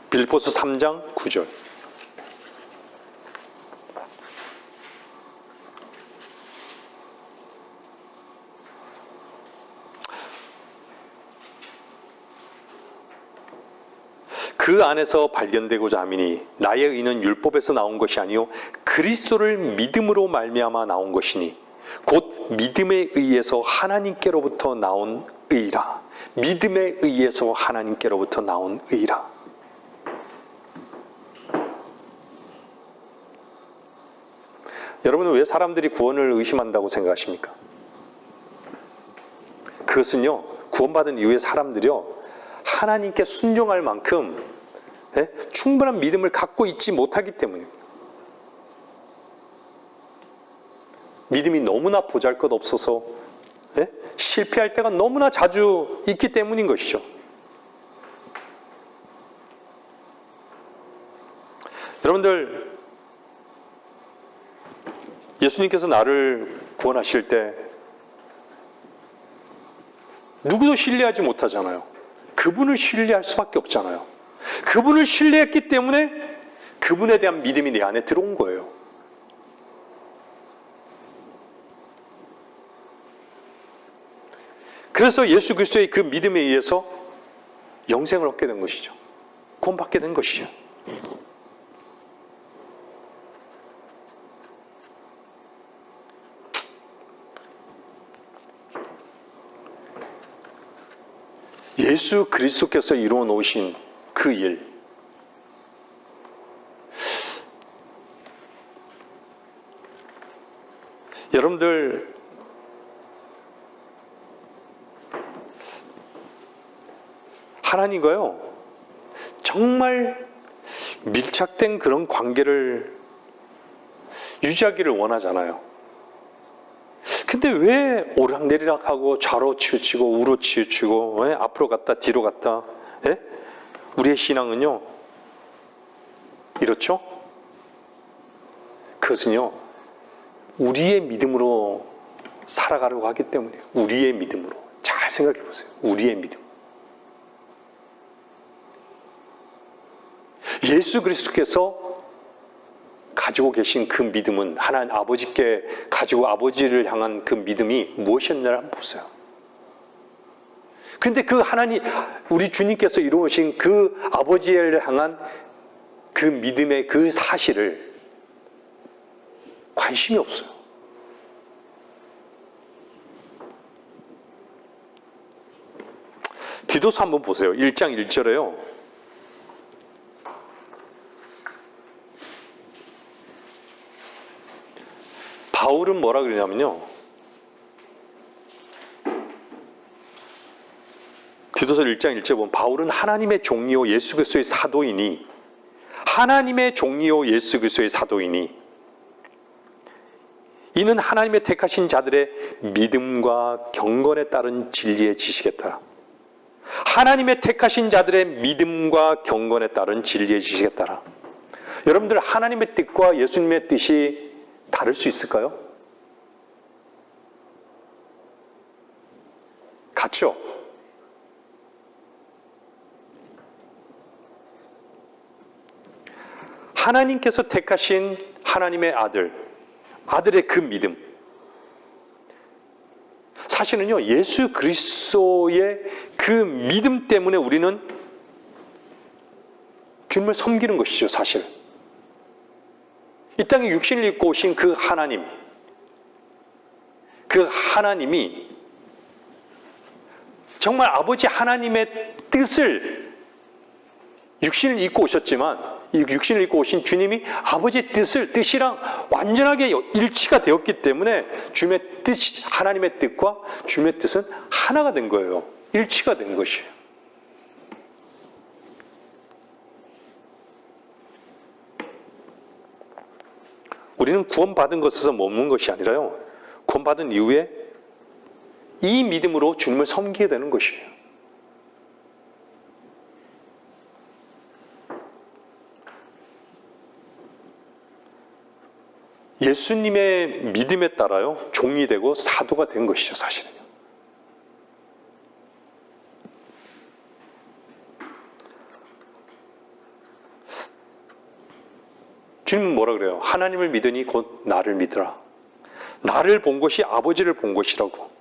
빌립보서 3장 9절. 그 안에서 발견되고자 함이니 나의 의는 율법에서 나온 것이 아니요 그리스도를 믿음으로 말미암아 나온 것이니 곧 믿음에 의해서 하나님께로부터 나온 의라. 믿음에 의해서 하나님께로부터 나온 의라. 여러분은 왜 사람들이 구원을 의심한다고 생각하십니까? 그것은요, 구원받은 이후에 사람들이요, 하나님께 순종할 만큼 충분한 믿음을 갖고 있지 못하기 때문입니다. 믿음이 너무나 보잘것없어서 실패할 때가 너무나 자주 있기 때문인 것이죠. 여러분들, 예수님께서 나를 구원하실 때 누구도 신뢰하지 못하잖아요. 그분을 신뢰할 수밖에 없잖아요. 그분을 신뢰했기 때문에 그분에 대한 믿음이 내 안에 들어온 거예요. 그래서 예수 그리스도의 그 믿음에 의해서 영생을 얻게 된 것이죠. 구원받게 된 것이죠. 예수 그리스도께서 이루어 놓으신 그 일, 여러분들 하나님과요 정말 밀착된 그런 관계를 유지하기를 원하잖아요. 근데 왜 오락내리락하고 좌로 치우치고 우로 치우치고 앞으로 갔다 뒤로 갔다 우리의 신앙은요 이렇죠? 그것은요 우리의 믿음으로 살아가려고 하기 때문이에요. 우리의 믿음으로. 잘 생각해 보세요. 우리의 믿음. 예수 그리스도께서 가지고 계신 그 믿음은 하나님 아버지께 가지고 아버지를 향한 그 믿음이 무엇이었나를 한번 보세요. 근데 그 하나님, 우리 주님께서 이루어진 그 아버지를 향한 그 믿음의 그 사실을 관심이 없어요. 디도서 한번 보세요. 1장 1절에요. 바울은 뭐라 그러냐면요. 디도서 1장 1절 보면 바울은 하나님의 종이요 예수 그리스도의 사도이니 하나님의 종이요 예수 그리스도의 사도이니 이는 하나님의 택하신 자들의 믿음과 경건에 따른 진리의 지식에 따라 하나님의 택하신 자들의 믿음과 경건에 따른 진리의 지식에 따라 여러분들 하나님의 뜻과 예수님의 뜻이 다를 수 있을까요? 같죠? 하나님께서 택하신 하나님의 아들의 그 믿음. 사실은요, 예수 그리스도의 그 믿음 때문에 우리는 주님을 섬기는 것이죠, 사실. 이 땅에 육신을 입고 오신 그 하나님이 정말 아버지 하나님의 뜻을 육신을 입고 오셨지만 이 육신을 입고 오신 주님이 아버지의 뜻이랑 완전하게 일치가 되었기 때문에 주님의 뜻, 하나님의 뜻과 주님의 뜻은 하나가 된 거예요. 일치가 된 것이에요. 우리는 구원받은 것에서 머무는 것이 아니라요. 구원받은 이후에 이 믿음으로 주님을 섬기게 되는 것이에요. 예수님의 믿음에 따라요, 종이 되고 사도가 된 것이죠, 사실은요. 주님은 뭐라 그래요? 하나님을 믿으니 곧 나를 믿으라. 나를 본 것이 아버지를 본 것이라고.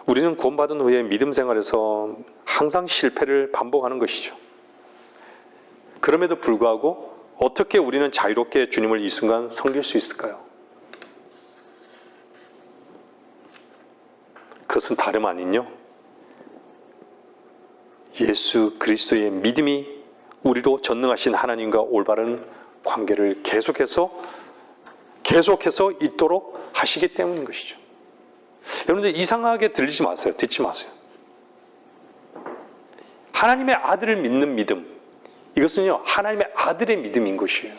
우리는 구원받은 후에 믿음 생활에서 항상 실패를 반복하는 것이죠. 그럼에도 불구하고 어떻게 우리는 자유롭게 주님을 이 순간 섬길 수 있을까요? 그것은 다름 아닌요. 예수 그리스도의 믿음이 우리로 전능하신 하나님과 올바른 관계를 계속해서 있도록 하시기 때문인 것이죠. 여러분들 이상하게 들리지 마세요. 듣지 마세요. 하나님의 아들을 믿는 믿음, 이것은요 하나님의 아들의 믿음인 것이에요.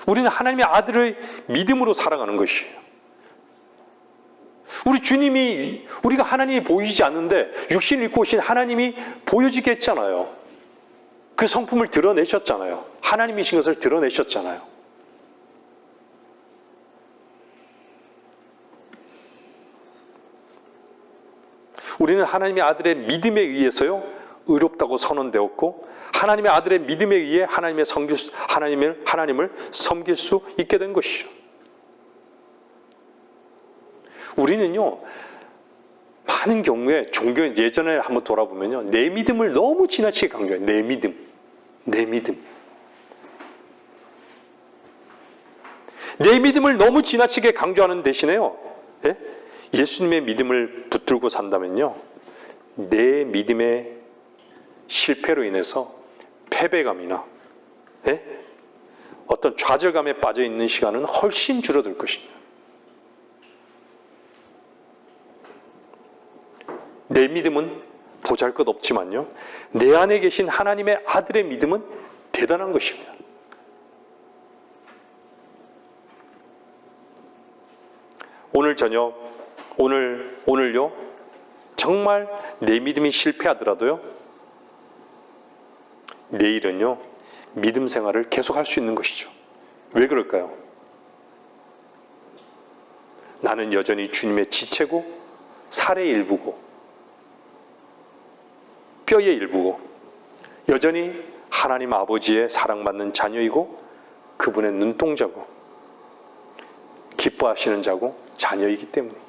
우리는 하나님의 아들의 믿음으로 살아가는 것이에요. 우리가 하나님이 보이지 않는데 육신을 입고 오신 하나님이 보여지게 했잖아요. 그 성품을 드러내셨잖아요. 하나님이신 것을 드러내셨잖아요. 우리는 하나님의 아들의 믿음에 의해서요 의롭다고 선언되었고 하나님의 아들의 믿음에 의해 하나님을 섬길 수 있게 된 것이죠. 우리는요 많은 경우에 종교 예전에 한번 돌아보면요 내 믿음을 너무 지나치게 강조해요. 내 믿음. 내 믿음을 너무 지나치게 강조하는 대신에요. 예? 예수님의 믿음을 붙들고 산다면요 내 믿음의 실패로 인해서 패배감이나 어떤 좌절감에 빠져 있는 시간은 훨씬 줄어들 것입니다. 내 믿음은 보잘것없지만요 내 안에 계신 하나님의 아들의 믿음은 대단한 것입니다. 오늘 저녁 오늘요 정말 내 믿음이 실패하더라도요 내일은요 믿음 생활을 계속할 수 있는 것이죠. 왜 그럴까요? 나는 여전히 주님의 지체고 살의 일부고 뼈의 일부고 여전히 하나님 아버지의 사랑받는 자녀이고 그분의 눈동자고 기뻐하시는 자고 자녀이기 때문에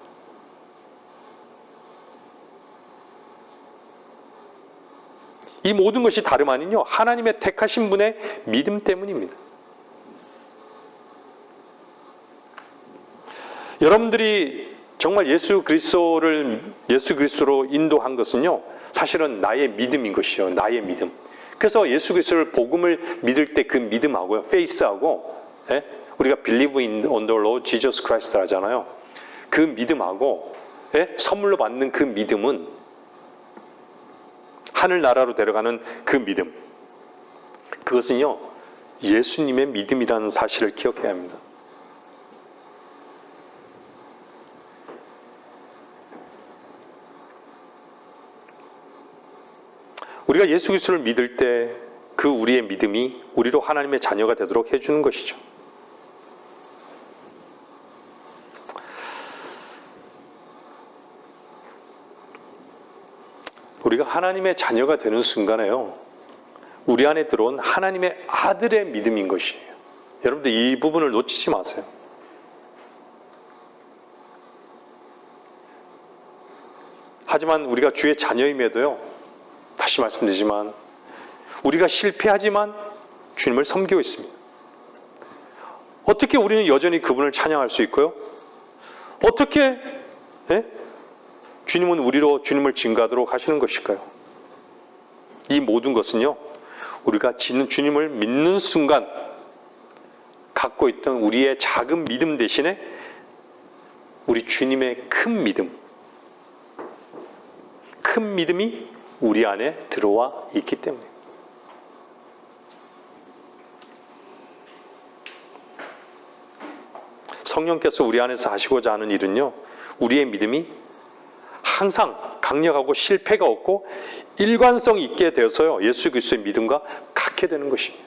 이 모든 것이 다름 아니요 하나님의 택하신 분의 믿음 때문입니다. 여러분들이 정말 예수 그리스도로 인도한 것은요 사실은 나의 믿음인 것이요, 나의 믿음. 그래서 예수 그리스도를 복음을 믿을 때 그 믿음하고요, faith하고, 우리가 believe on the Lord Jesus Christ 하잖아요. 그 믿음하고 선물로 받는 그 믿음은 하늘나라로 데려가는 그 믿음, 그것은요 예수님의 믿음이라는 사실을 기억해야 합니다. 우리가 예수 그리스도를 믿을 때 그 우리의 믿음이 우리로 하나님의 자녀가 되도록 해주는 것이죠. 우리가 하나님의 자녀가 되는 순간에요 우리 안에 들어온 하나님의 아들의 믿음인 것이에요. 여러분들 이 부분을 놓치지 마세요. 하지만 우리가 주의 자녀임에도요 다시 말씀드리지만 우리가 실패하지만 주님을 섬기고 있습니다. 어떻게 우리는 여전히 그분을 찬양할 수 있고요? 어떻게 주님은 우리로 주님을 증거하도록 하시는 것일까요? 이 모든 것은요 우리가 주님을 믿는 순간 갖고 있던 우리의 작은 믿음 대신에 우리 주님의 큰 믿음이 우리 안에 들어와 있기 때문에. 성령께서 우리 안에서 하시고자 하는 일은요 우리의 믿음이 항상 강력하고 실패가 없고 일관성 있게 되어서요 예수 그리스도의 믿음과 같게 되는 것입니다.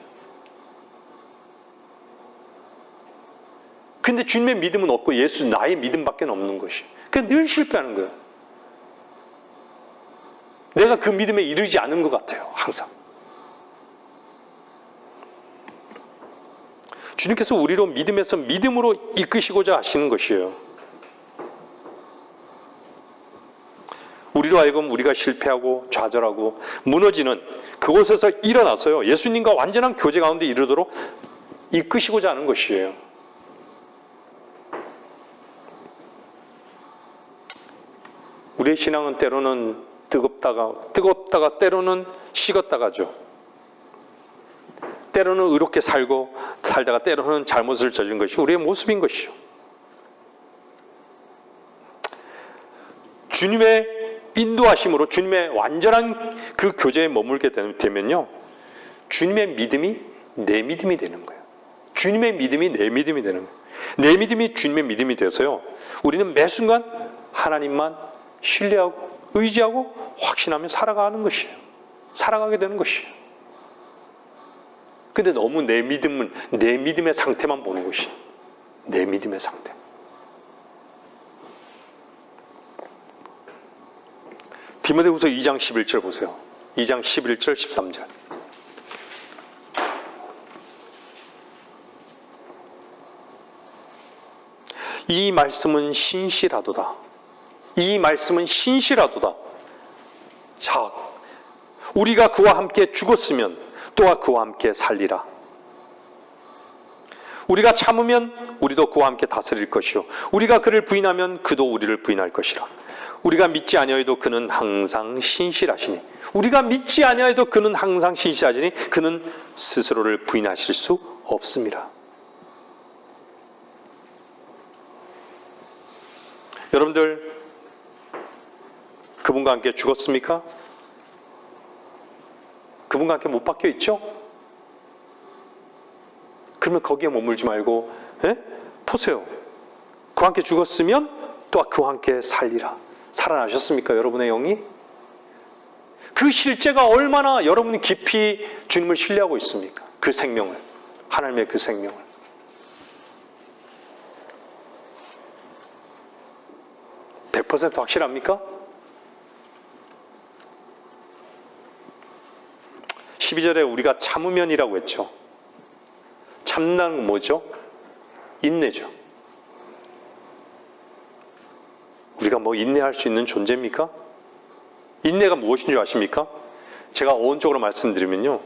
근데 주님의 믿음은 없고 예수 나의 믿음밖에 없는 것이에요. 그래서 늘 실패하는 거예요. 내가 그 믿음에 이르지 않은 것 같아요. 항상. 주님께서 우리로 믿음에서 믿음으로 이끄시고자 하시는 것이에요. 우리로 하여금 우리가 실패하고 좌절하고 무너지는 그곳에서 일어나서요 예수님과 완전한 교제 가운데 이르도록 이끄시고자 하는 것이에요. 우리의 신앙은 때로는 뜨겁다가 때로는 식었다가죠. 때로는 의롭게 살다가 때로는 잘못을 저지른 것이 우리의 모습인 것이죠. 주님의 인도하심으로 주님의 완전한 그 교제에 머물게 되면요 주님의 믿음이 내 믿음이 되는 거예요. 주님의 믿음이 내 믿음이 되는 거예요. 내 믿음이 주님의 믿음이 되어서요 우리는 매 순간 하나님만 신뢰하고 의지하고 확신하며 살아가게 되는 것이에요. 근데 너무 내 믿음의 상태만 보는 것이에요. 내 믿음의 상태. 디모데후서 2장 11절 보세요. 2장 11절 13절. 이 말씀은 신실하도다. 이 말씀은 신실하도다. 자, 우리가 그와 함께 죽었으면 또한 그와 함께 살리라. 우리가 참으면 우리도 그와 함께 다스릴 것이요 우리가 그를 부인하면 그도 우리를 부인할 것이라. 우리가 믿지 아니하여도 그는 항상 신실하시니 우리가 믿지 아니하여도 그는 항상 신실하시니 그는 스스로를 부인하실 수 없습니다. 여러분들 그분과 함께 죽었습니까? 그분과 함께 못 박혀 있죠? 그러면 거기에 머물지 말고 보세요. 그와 함께 죽었으면 또 그와 함께 살리라. 살아나셨습니까? 여러분의 영이? 그 실제가 얼마나 여러분이 깊이 주님을 신뢰하고 있습니까? 그 생명을, 하나님의 그 생명을. (100% 확실합니까? 12절에 우리가 참으면이라고 했죠. 참는 건 뭐죠? 인내죠. 우리가 인내할 수 있는 존재입니까? 인내가 무엇인 줄 아십니까? 제가 어원적으로 말씀드리면요,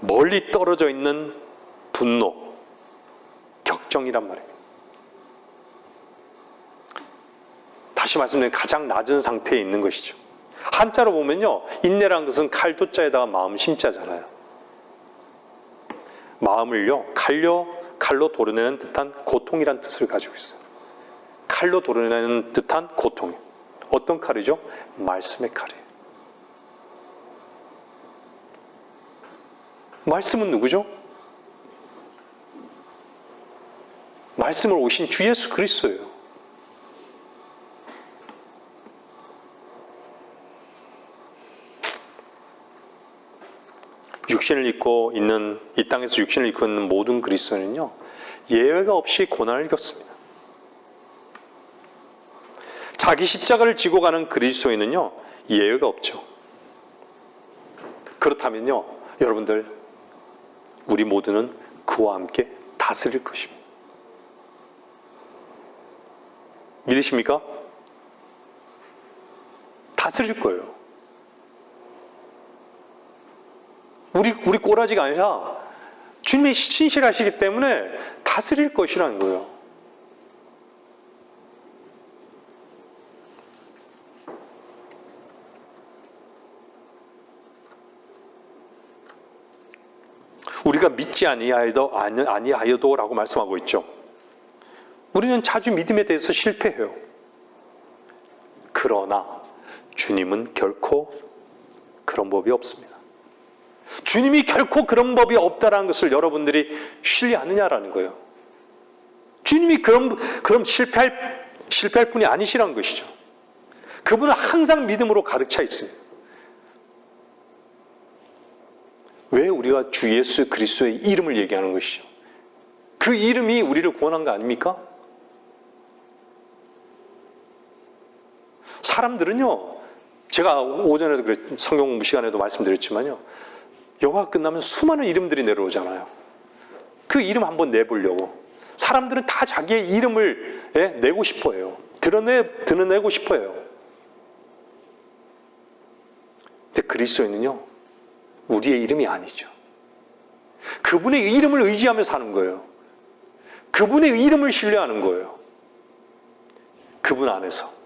멀리 떨어져 있는 분노, 격정이란 말이에요. 다시 말씀드리면 가장 낮은 상태에 있는 것이죠. 한자로 보면요, 인내라는 것은 칼도자에다가 마음 심자잖아요. 마음을요, 칼로 도려내는 듯한 고통이란 뜻을 가지고 있어요. 칼로 도려내는 듯한 고통. 어떤 칼이죠? 말씀의 칼이에요. 말씀은 누구죠? 말씀을 오신 주 예수 그리스도예요. 육신을 입고 있는, 이 땅에서 육신을 입고 있는 모든 그리스도인은요, 예외가 없이 고난을 겪습니다. 자기 십자가를 지고 가는 그리스도인은요, 예외가 없죠. 그렇다면요, 여러분들, 우리 모두는 그와 함께 다스릴 것입니다. 믿으십니까? 다스릴 거예요. 우리 꼬라지가 아니라 주님이 신실하시기 때문에 다스릴 것이라는 거예요. 우리가 믿지 아니하여도 라고 말씀하고 있죠. 우리는 자주 믿음에 대해서 실패해요. 그러나 주님은 결코 그런 법이 없습니다. 주님이 결코 그런 법이 없다라는 것을 여러분들이 신뢰하느냐라는 거예요. 주님이 그럼 실패할 분이 아니시라는 것이죠. 그분은 항상 믿음으로 가득 차 있습니다. 왜 우리가 주 예수 그리스도의 이름을 얘기하는 것이죠? 그 이름이 우리를 구원한 거 아닙니까? 사람들은요, 제가 오전에도 성경 공부 시간에도 말씀드렸지만요, 영화가 끝나면 수많은 이름들이 내려오잖아요. 그 이름 한번 내보려고. 사람들은 다 자기의 이름을 내고 싶어 해요. 드러내고 싶어 해요. 근데 그리스도인은요, 우리의 이름이 아니죠. 그분의 이름을 의지하며 사는 거예요. 그분의 이름을 신뢰하는 거예요. 그분 안에서.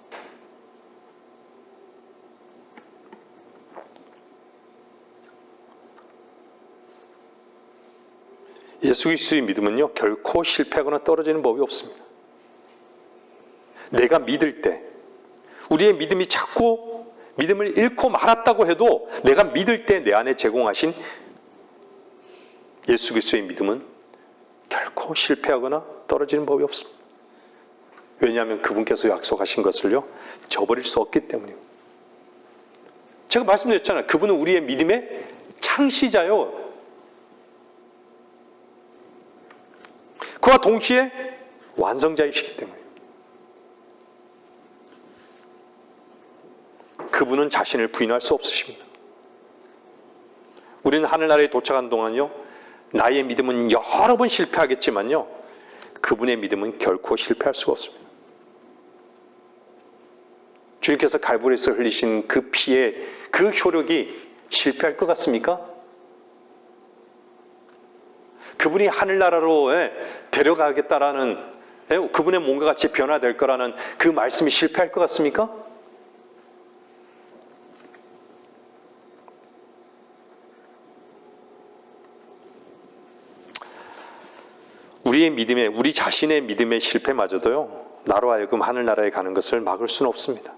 예수 그리스도의 믿음은요, 결코 실패하거나 떨어지는 법이 없습니다. 내가 믿을 때, 우리의 믿음이 자꾸 믿음을 잃고 말았다고 해도 내가 믿을 때 내 안에 제공하신 예수 그리스도의 믿음은 결코 실패하거나 떨어지는 법이 없습니다. 왜냐하면 그분께서 약속하신 것을요, 저버릴 수 없기 때문입니다. 제가 말씀드렸잖아요. 그분은 우리의 믿음의 창시자요. 그와 동시에 완성자이시기 때문에 그분은 자신을 부인할 수 없으십니다. 우리는 하늘나라에 도착한 동안요, 나의 믿음은 여러 번 실패하겠지만요, 그분의 믿음은 결코 실패할 수가 없습니다. 주님께서 갈보리에서 흘리신 그 피의 그 효력이 실패할 것 같습니까? 그분이 하늘나라로 데려가겠다라는, 그분의 몸과 같이 변화될 거라는 그 말씀이 실패할 것 같습니까? 우리 자신의 믿음의 실패마저도요, 나로 하여금 하늘나라에 가는 것을 막을 수는 없습니다.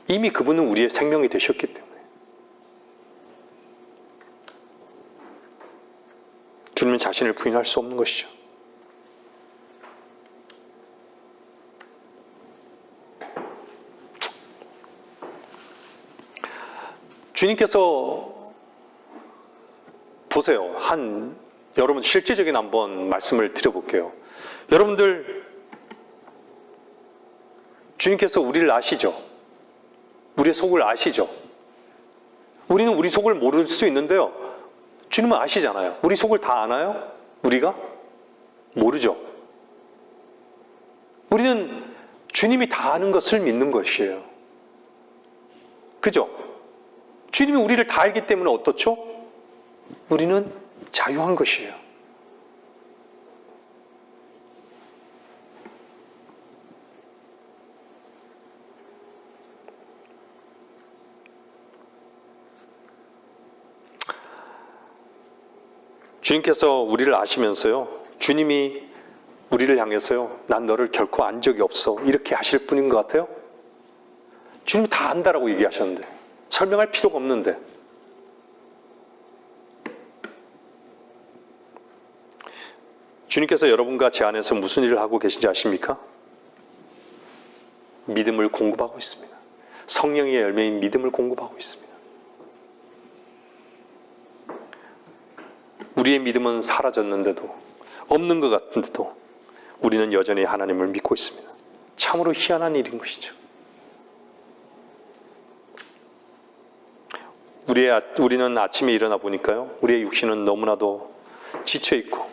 이미 그분은 우리의 생명이 되셨기 때문에. 주님은 자신을 부인할 수 없는 것이죠. 주님께서 보세요. 여러분 실제적인 한번 말씀을 드려볼게요. 여러분들, 주님께서 우리를 아시죠? 우리의 속을 아시죠? 우리는 우리 속을 모를 수 있는데요, 주님은 아시잖아요. 우리 속을 다 아나요? 우리가? 모르죠. 우리는 주님이 다 아는 것을 믿는 것이에요. 그죠? 주님이 우리를 다 알기 때문에 어떻죠? 우리는 자유한 것이에요. 주님께서 우리를 아시면서요, 주님이 우리를 향해서요, 난 너를 결코 안 적이 없어, 이렇게 하실 분인 것 같아요? 주님이 다 안다라고 얘기하셨는데, 설명할 필요가 없는데. 주님께서 여러분과 제 안에서 무슨 일을 하고 계신지 아십니까? 믿음을 공급하고 있습니다. 성령의 열매인 믿음을 공급하고 있습니다. 우리의 믿음은 사라졌는데도, 없는 것 같은데도 우리는 여전히 하나님을 믿고 있습니다. 참으로 희한한 일인 것이죠. 우리는 아침에 일어나 보니까요, 우리의 육신은 너무나도 지쳐있고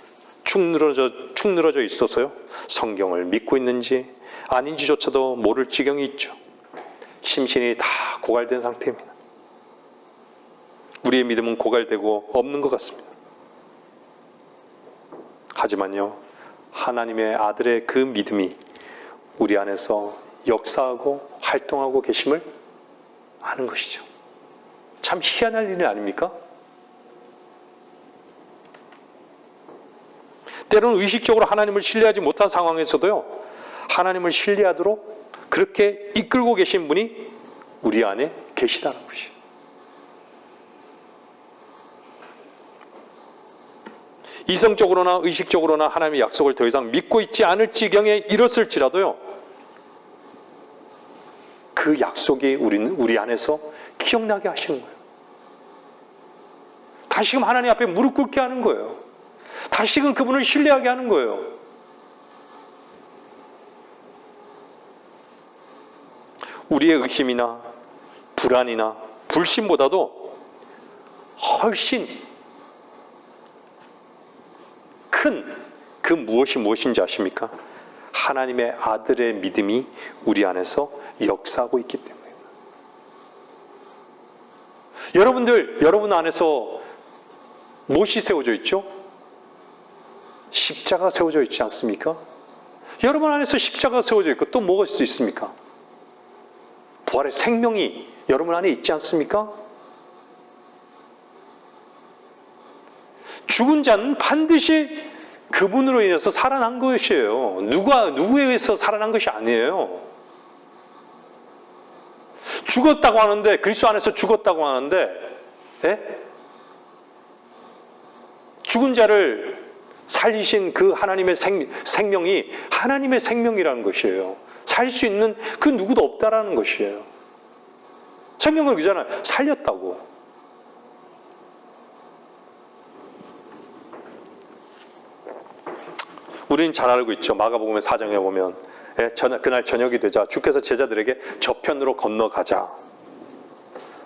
축 늘어져 있어서요, 성경을 믿고 있는지 아닌지조차도 모를 지경이 있죠. 심신이 다 고갈된 상태입니다. 우리의 믿음은 고갈되고 없는 것 같습니다. 하지만요, 하나님의 아들의 그 믿음이 우리 안에서 역사하고 활동하고 계심을 아는 것이죠. 참 희한할 일 아닙니까? 때로는 의식적으로 하나님을 신뢰하지 못한 상황에서도요, 하나님을 신뢰하도록 그렇게 이끌고 계신 분이 우리 안에 계시다는 것이에요. 이성적으로나 의식적으로나 하나님의 약속을 더 이상 믿고 있지 않을 지경에 이뤘을지라도요, 그 약속이 우리 안에서 기억나게 하시는 거예요. 다시금 하나님 앞에 무릎 꿇게 하는 거예요. 다시금 그분을 신뢰하게 하는 거예요. 우리의 의심이나 불안이나 불신보다도 훨씬 큰 그 무엇인지 아십니까? 하나님의 아들의 믿음이 우리 안에서 역사하고 있기 때문입니다. 여러분 안에서 무엇이 세워져 있죠? 십자가 세워져 있지 않습니까? 여러분 안에서 십자가 세워져 있고 또 뭐가 있습니까? 부활의 생명이 여러분 안에 있지 않습니까? 죽은 자는 반드시 그분으로 인해서 살아난 것이에요. 누구에 의해서 살아난 것이 아니에요. 죽었다고 하는데, 그리스도 안에서 죽었다고 하는데, 죽은 자를 살리신 그 하나님의 생명이 하나님의 생명이라는 것이에요. 살 수 있는 그 누구도 없다라는 것이에요. 생명은 그잖아요. 살렸다고. 우리는 잘 알고 있죠. 마가복음의 4장에 보면 그날 저녁이 되자 주께서 제자들에게 저편으로 건너가자.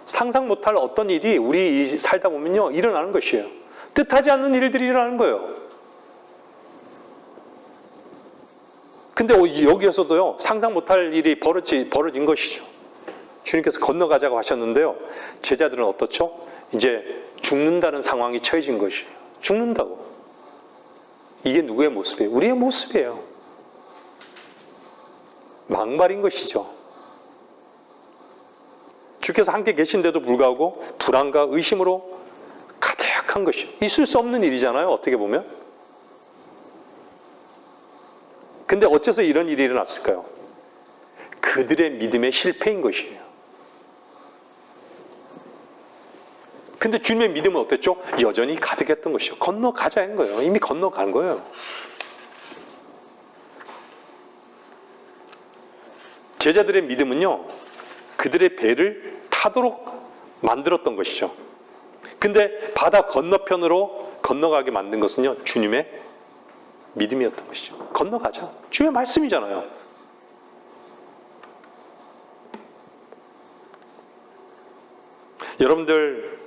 상상 못할 어떤 일이 우리 살다 보면요, 일어나는 것이에요. 뜻하지 않는 일들이 일어나는 거예요. 근데 여기에서도요, 상상 못할 일이 벌어진 것이죠. 주님께서 건너가자고 하셨는데요, 제자들은 어떻죠? 이제 죽는다는 상황이 처해진 것이에요. 죽는다고. 이게 누구의 모습이에요? 우리의 모습이에요. 막말인 것이죠. 주께서 함께 계신데도 불구하고 불안과 의심으로 가득한 것이에요. 있을 수 없는 일이잖아요, 어떻게 보면. 근데 어째서 이런 일이 일어났을까요? 그들의 믿음의 실패인 것이에요. 근데 주님의 믿음은 어땠죠? 여전히 가득했던 것이요. 건너가자는 거예요. 이미 건너간 거예요. 제자들의 믿음은요, 그들의 배를 타도록 만들었던 것이죠. 근데 바다 건너편으로 건너가게 만든 것은요, 주님의 믿음이었던 것이죠. 건너가자. 주의 말씀이잖아요. 여러분들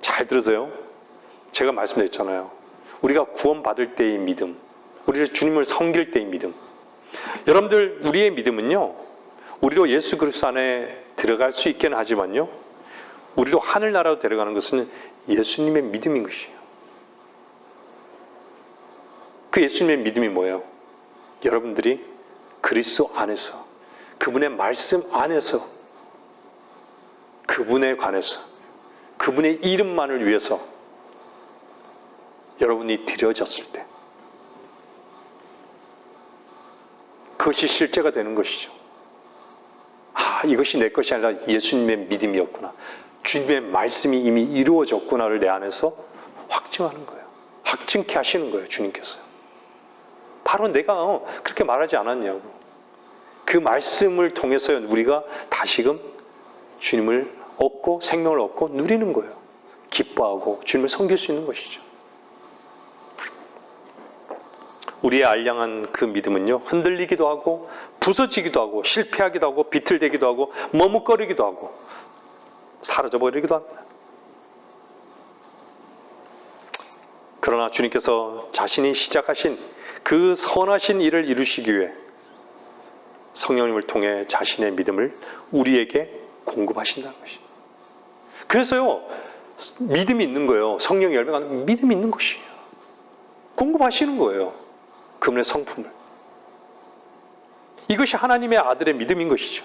잘 들으세요. 제가 말씀드렸잖아요. 우리가 구원받을 때의 믿음, 우리를 주님을 섬길 때의 믿음, 여러분들, 우리의 믿음은요, 우리로 예수 그리스도 안에 들어갈 수 있게는 하지만요, 우리로 하늘나라로 데려가는 것은 예수님의 믿음인 것이에요. 그 예수님의 믿음이 뭐예요? 여러분들이 그리스도 안에서, 그분의 말씀 안에서, 그분에 관해서, 그분의 이름만을 위해서 여러분이 드려졌을 때 그것이 실제가 되는 것이죠. 아, 이것이 내 것이 아니라 예수님의 믿음이었구나, 주님의 말씀이 이미 이루어졌구나를 내 안에서 확증하는 거예요. 확증케 하시는 거예요, 주님께서. 바로 내가 그렇게 말하지 않았냐고. 그 말씀을 통해서 우리가 다시금 주님을 얻고 생명을 얻고 누리는 거예요. 기뻐하고 주님을 섬길 수 있는 것이죠. 우리의 알량한 그 믿음은요, 흔들리기도 하고 부서지기도 하고 실패하기도 하고 비틀대기도 하고 머뭇거리기도 하고 사라져버리기도 합니다. 그러나 주님께서 자신이 시작하신 그 선하신 일을 이루시기 위해 성령님을 통해 자신의 믿음을 우리에게 공급하신다는 것입니다. 그래서요, 믿음이 있는 거예요. 성령의 열매가 믿음이 있는 것이에요. 공급하시는 거예요, 그분의 성품을. 이것이 하나님의 아들의 믿음인 것이죠.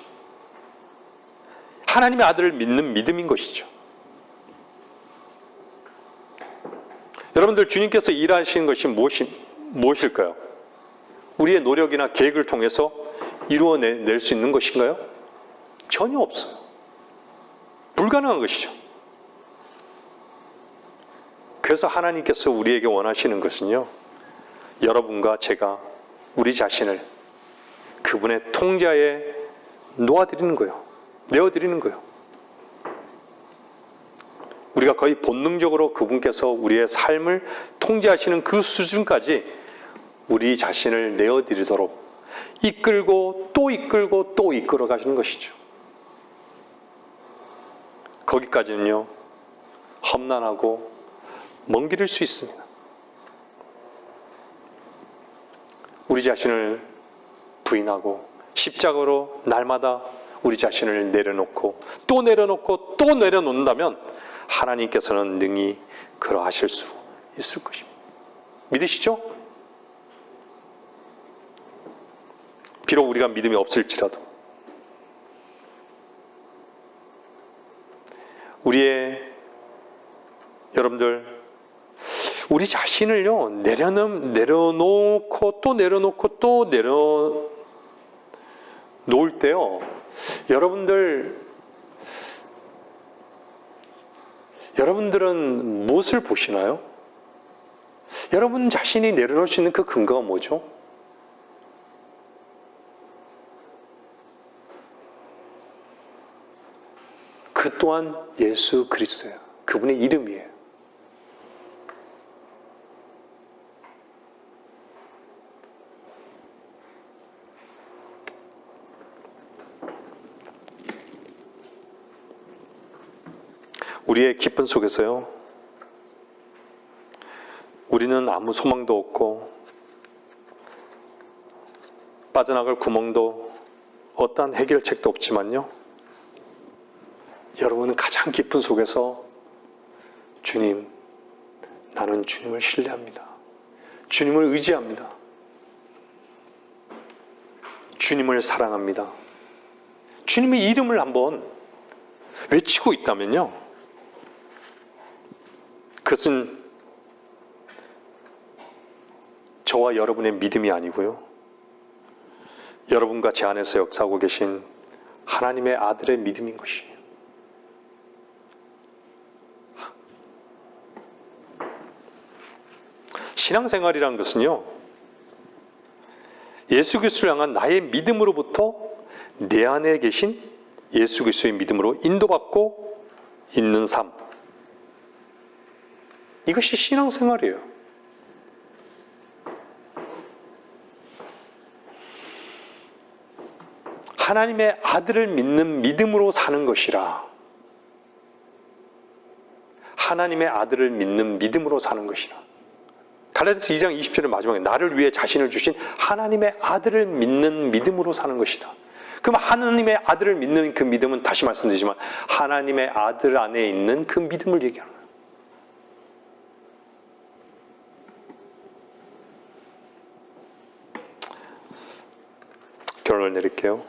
하나님의 아들을 믿는 믿음인 것이죠. 여러분들, 주님께서 일하시는 것이 무엇일까요? 우리의 노력이나 계획을 통해서 이루어낼 수 있는 것인가요? 전혀 없어요. 불가능한 것이죠. 그래서 하나님께서 우리에게 원하시는 것은요, 여러분과 제가 우리 자신을 그분의 통제하에 놓아드리는 거예요. 내어드리는 거예요. 우리가 거의 본능적으로 그분께서 우리의 삶을 통제하시는 그 수준까지 우리 자신을 내어드리도록 이끌고 또 이끌고 또 이끌어 가시는 것이죠. 거기까지는요, 험난하고 먼 길일 수 있습니다. 우리 자신을 부인하고 십자가로 날마다 우리 자신을 내려놓고 또 내려놓고 또 내려놓는다면 하나님께서는 능히 그러하실 수 있을 것입니다. 믿으시죠? 비록 우리가 믿음이 없을지라도 여러분들, 우리 자신을요, 내려놓고 또 내려놓고 또 내려놓을 때요, 여러분들은 무엇을 보시나요? 여러분 자신이 내려놓을 수 있는 그 근거가 뭐죠? 그 또한 예수 그리스도예요. 그분의 이름이에요. 우리의 기쁨 속에서요, 우리는 아무 소망도 없고 빠져나갈 구멍도 어떠한 해결책도 없지만요, 여러분은 가장 기쁨 속에서 주님, 나는 주님을 신뢰합니다. 주님을 의지합니다. 주님을 사랑합니다. 주님의 이름을 한번 외치고 있다면요, 그것은 저와 여러분의 믿음이 아니고요, 여러분과 제 안에서 역사하고 계신 하나님의 아들의 믿음인 것이에요. 신앙생활이라는 것은요, 예수 그리스도를 향한 나의 믿음으로부터 내 안에 계신 예수 그리스도의 믿음으로 인도받고 있는 삶, 이것이 신앙생활이에요. 하나님의 아들을 믿는 믿음으로 사는 것이라. 하나님의 아들을 믿는 믿음으로 사는 것이라. 갈라디아서 2장 20절의 마지막에 나를 위해 자신을 주신 하나님의 아들을 믿는 믿음으로 사는 것이다. 그럼 하나님의 아들을 믿는 그 믿음은 다시 말씀드리지만 하나님의 아들 안에 있는 그 믿음을 얘기하는 거예요. 결론을 내릴게요.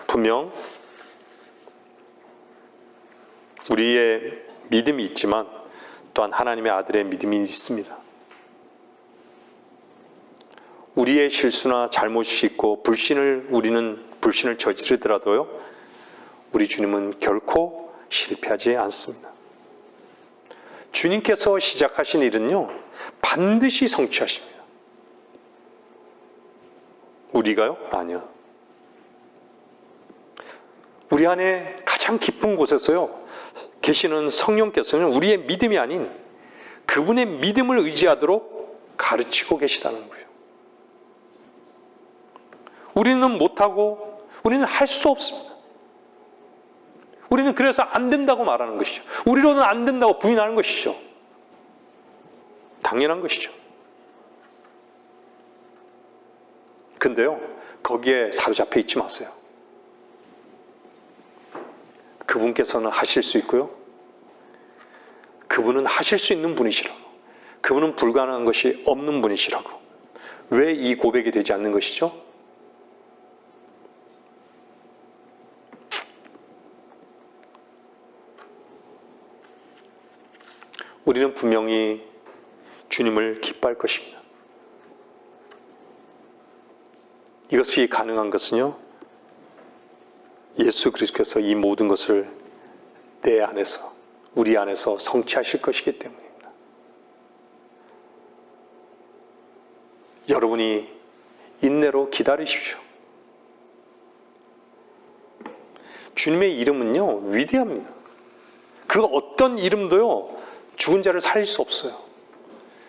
분명 우리의 믿음이 있지만 또한 하나님의 아들의 믿음이 있습니다. 우리의 실수나 잘못이 있고 우리는 불신을 저지르더라도요, 우리 주님은 결코 실패하지 않습니다. 주님께서 시작하신 일은요, 반드시 성취하십니다. 우리가요? 아니요. 우리 안에 가장 깊은 곳에서요, 계시는 성령께서는 우리의 믿음이 아닌 그분의 믿음을 의지하도록 가르치고 계시다는 거예요. 우리는 못하고 우리는 할 수 없습니다. 우리는 그래서 안 된다고 말하는 것이죠. 우리로는 안 된다고 부인하는 것이죠. 당연한 것이죠. 근데요, 거기에 사로잡혀 있지 마세요. 그분께서는 하실 수 있고요, 그분은 하실 수 있는 분이시라고, 그분은 불가능한 것이 없는 분이시라고. 왜 이 고백이 되지 않는 것이죠? 우리는 분명히 주님을 기뻐할 것입니다. 이것이 가능한 것은요, 예수 그리스도께서 이 모든 것을 내 안에서, 우리 안에서 성취하실 것이기 때문입니다. 여러분이 인내로 기다리십시오. 주님의 이름은요, 위대합니다. 그 어떤 이름도요, 죽은 자를 살릴 수 없어요.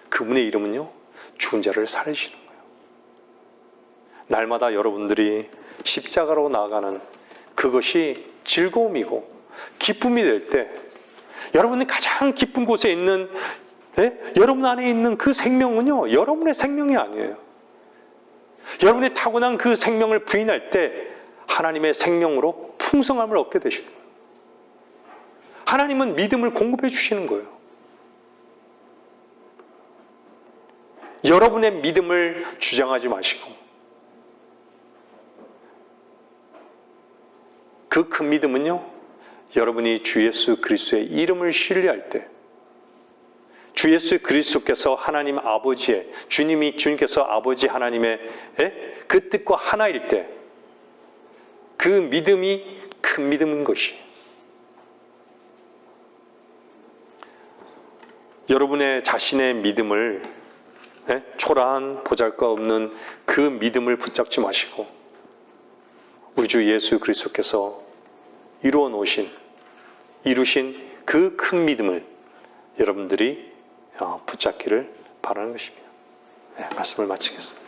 그분의 이름은요, 죽은 자를 살리시는 거예요. 날마다 여러분들이 십자가로 나아가는 그것이 즐거움이고 기쁨이 될 때, 여러분이 가장 기쁜 곳에 있는, 여러분 안에 있는 그 생명은요, 여러분의 생명이 아니에요. 여러분이 타고난 그 생명을 부인할 때 하나님의 생명으로 풍성함을 얻게 되시는 거예요. 하나님은 믿음을 공급해 주시는 거예요. 여러분의 믿음을 주장하지 마시고, 그 큰 믿음은요, 여러분이 주 예수 그리스도의 이름을 신뢰할 때, 주 예수 그리스도께서 하나님 아버지의, 주님께서 아버지 하나님의 그 뜻과 하나일 때, 그 믿음이 큰 믿음인 것이에요. 여러분의 자신의 믿음을, 초라한 보잘것없는 그 믿음을 붙잡지 마시고, 우리 주 예수 그리스도께서 이루신 그 큰 믿음을 여러분들이 붙잡기를 바라는 것입니다. 말씀을 마치겠습니다.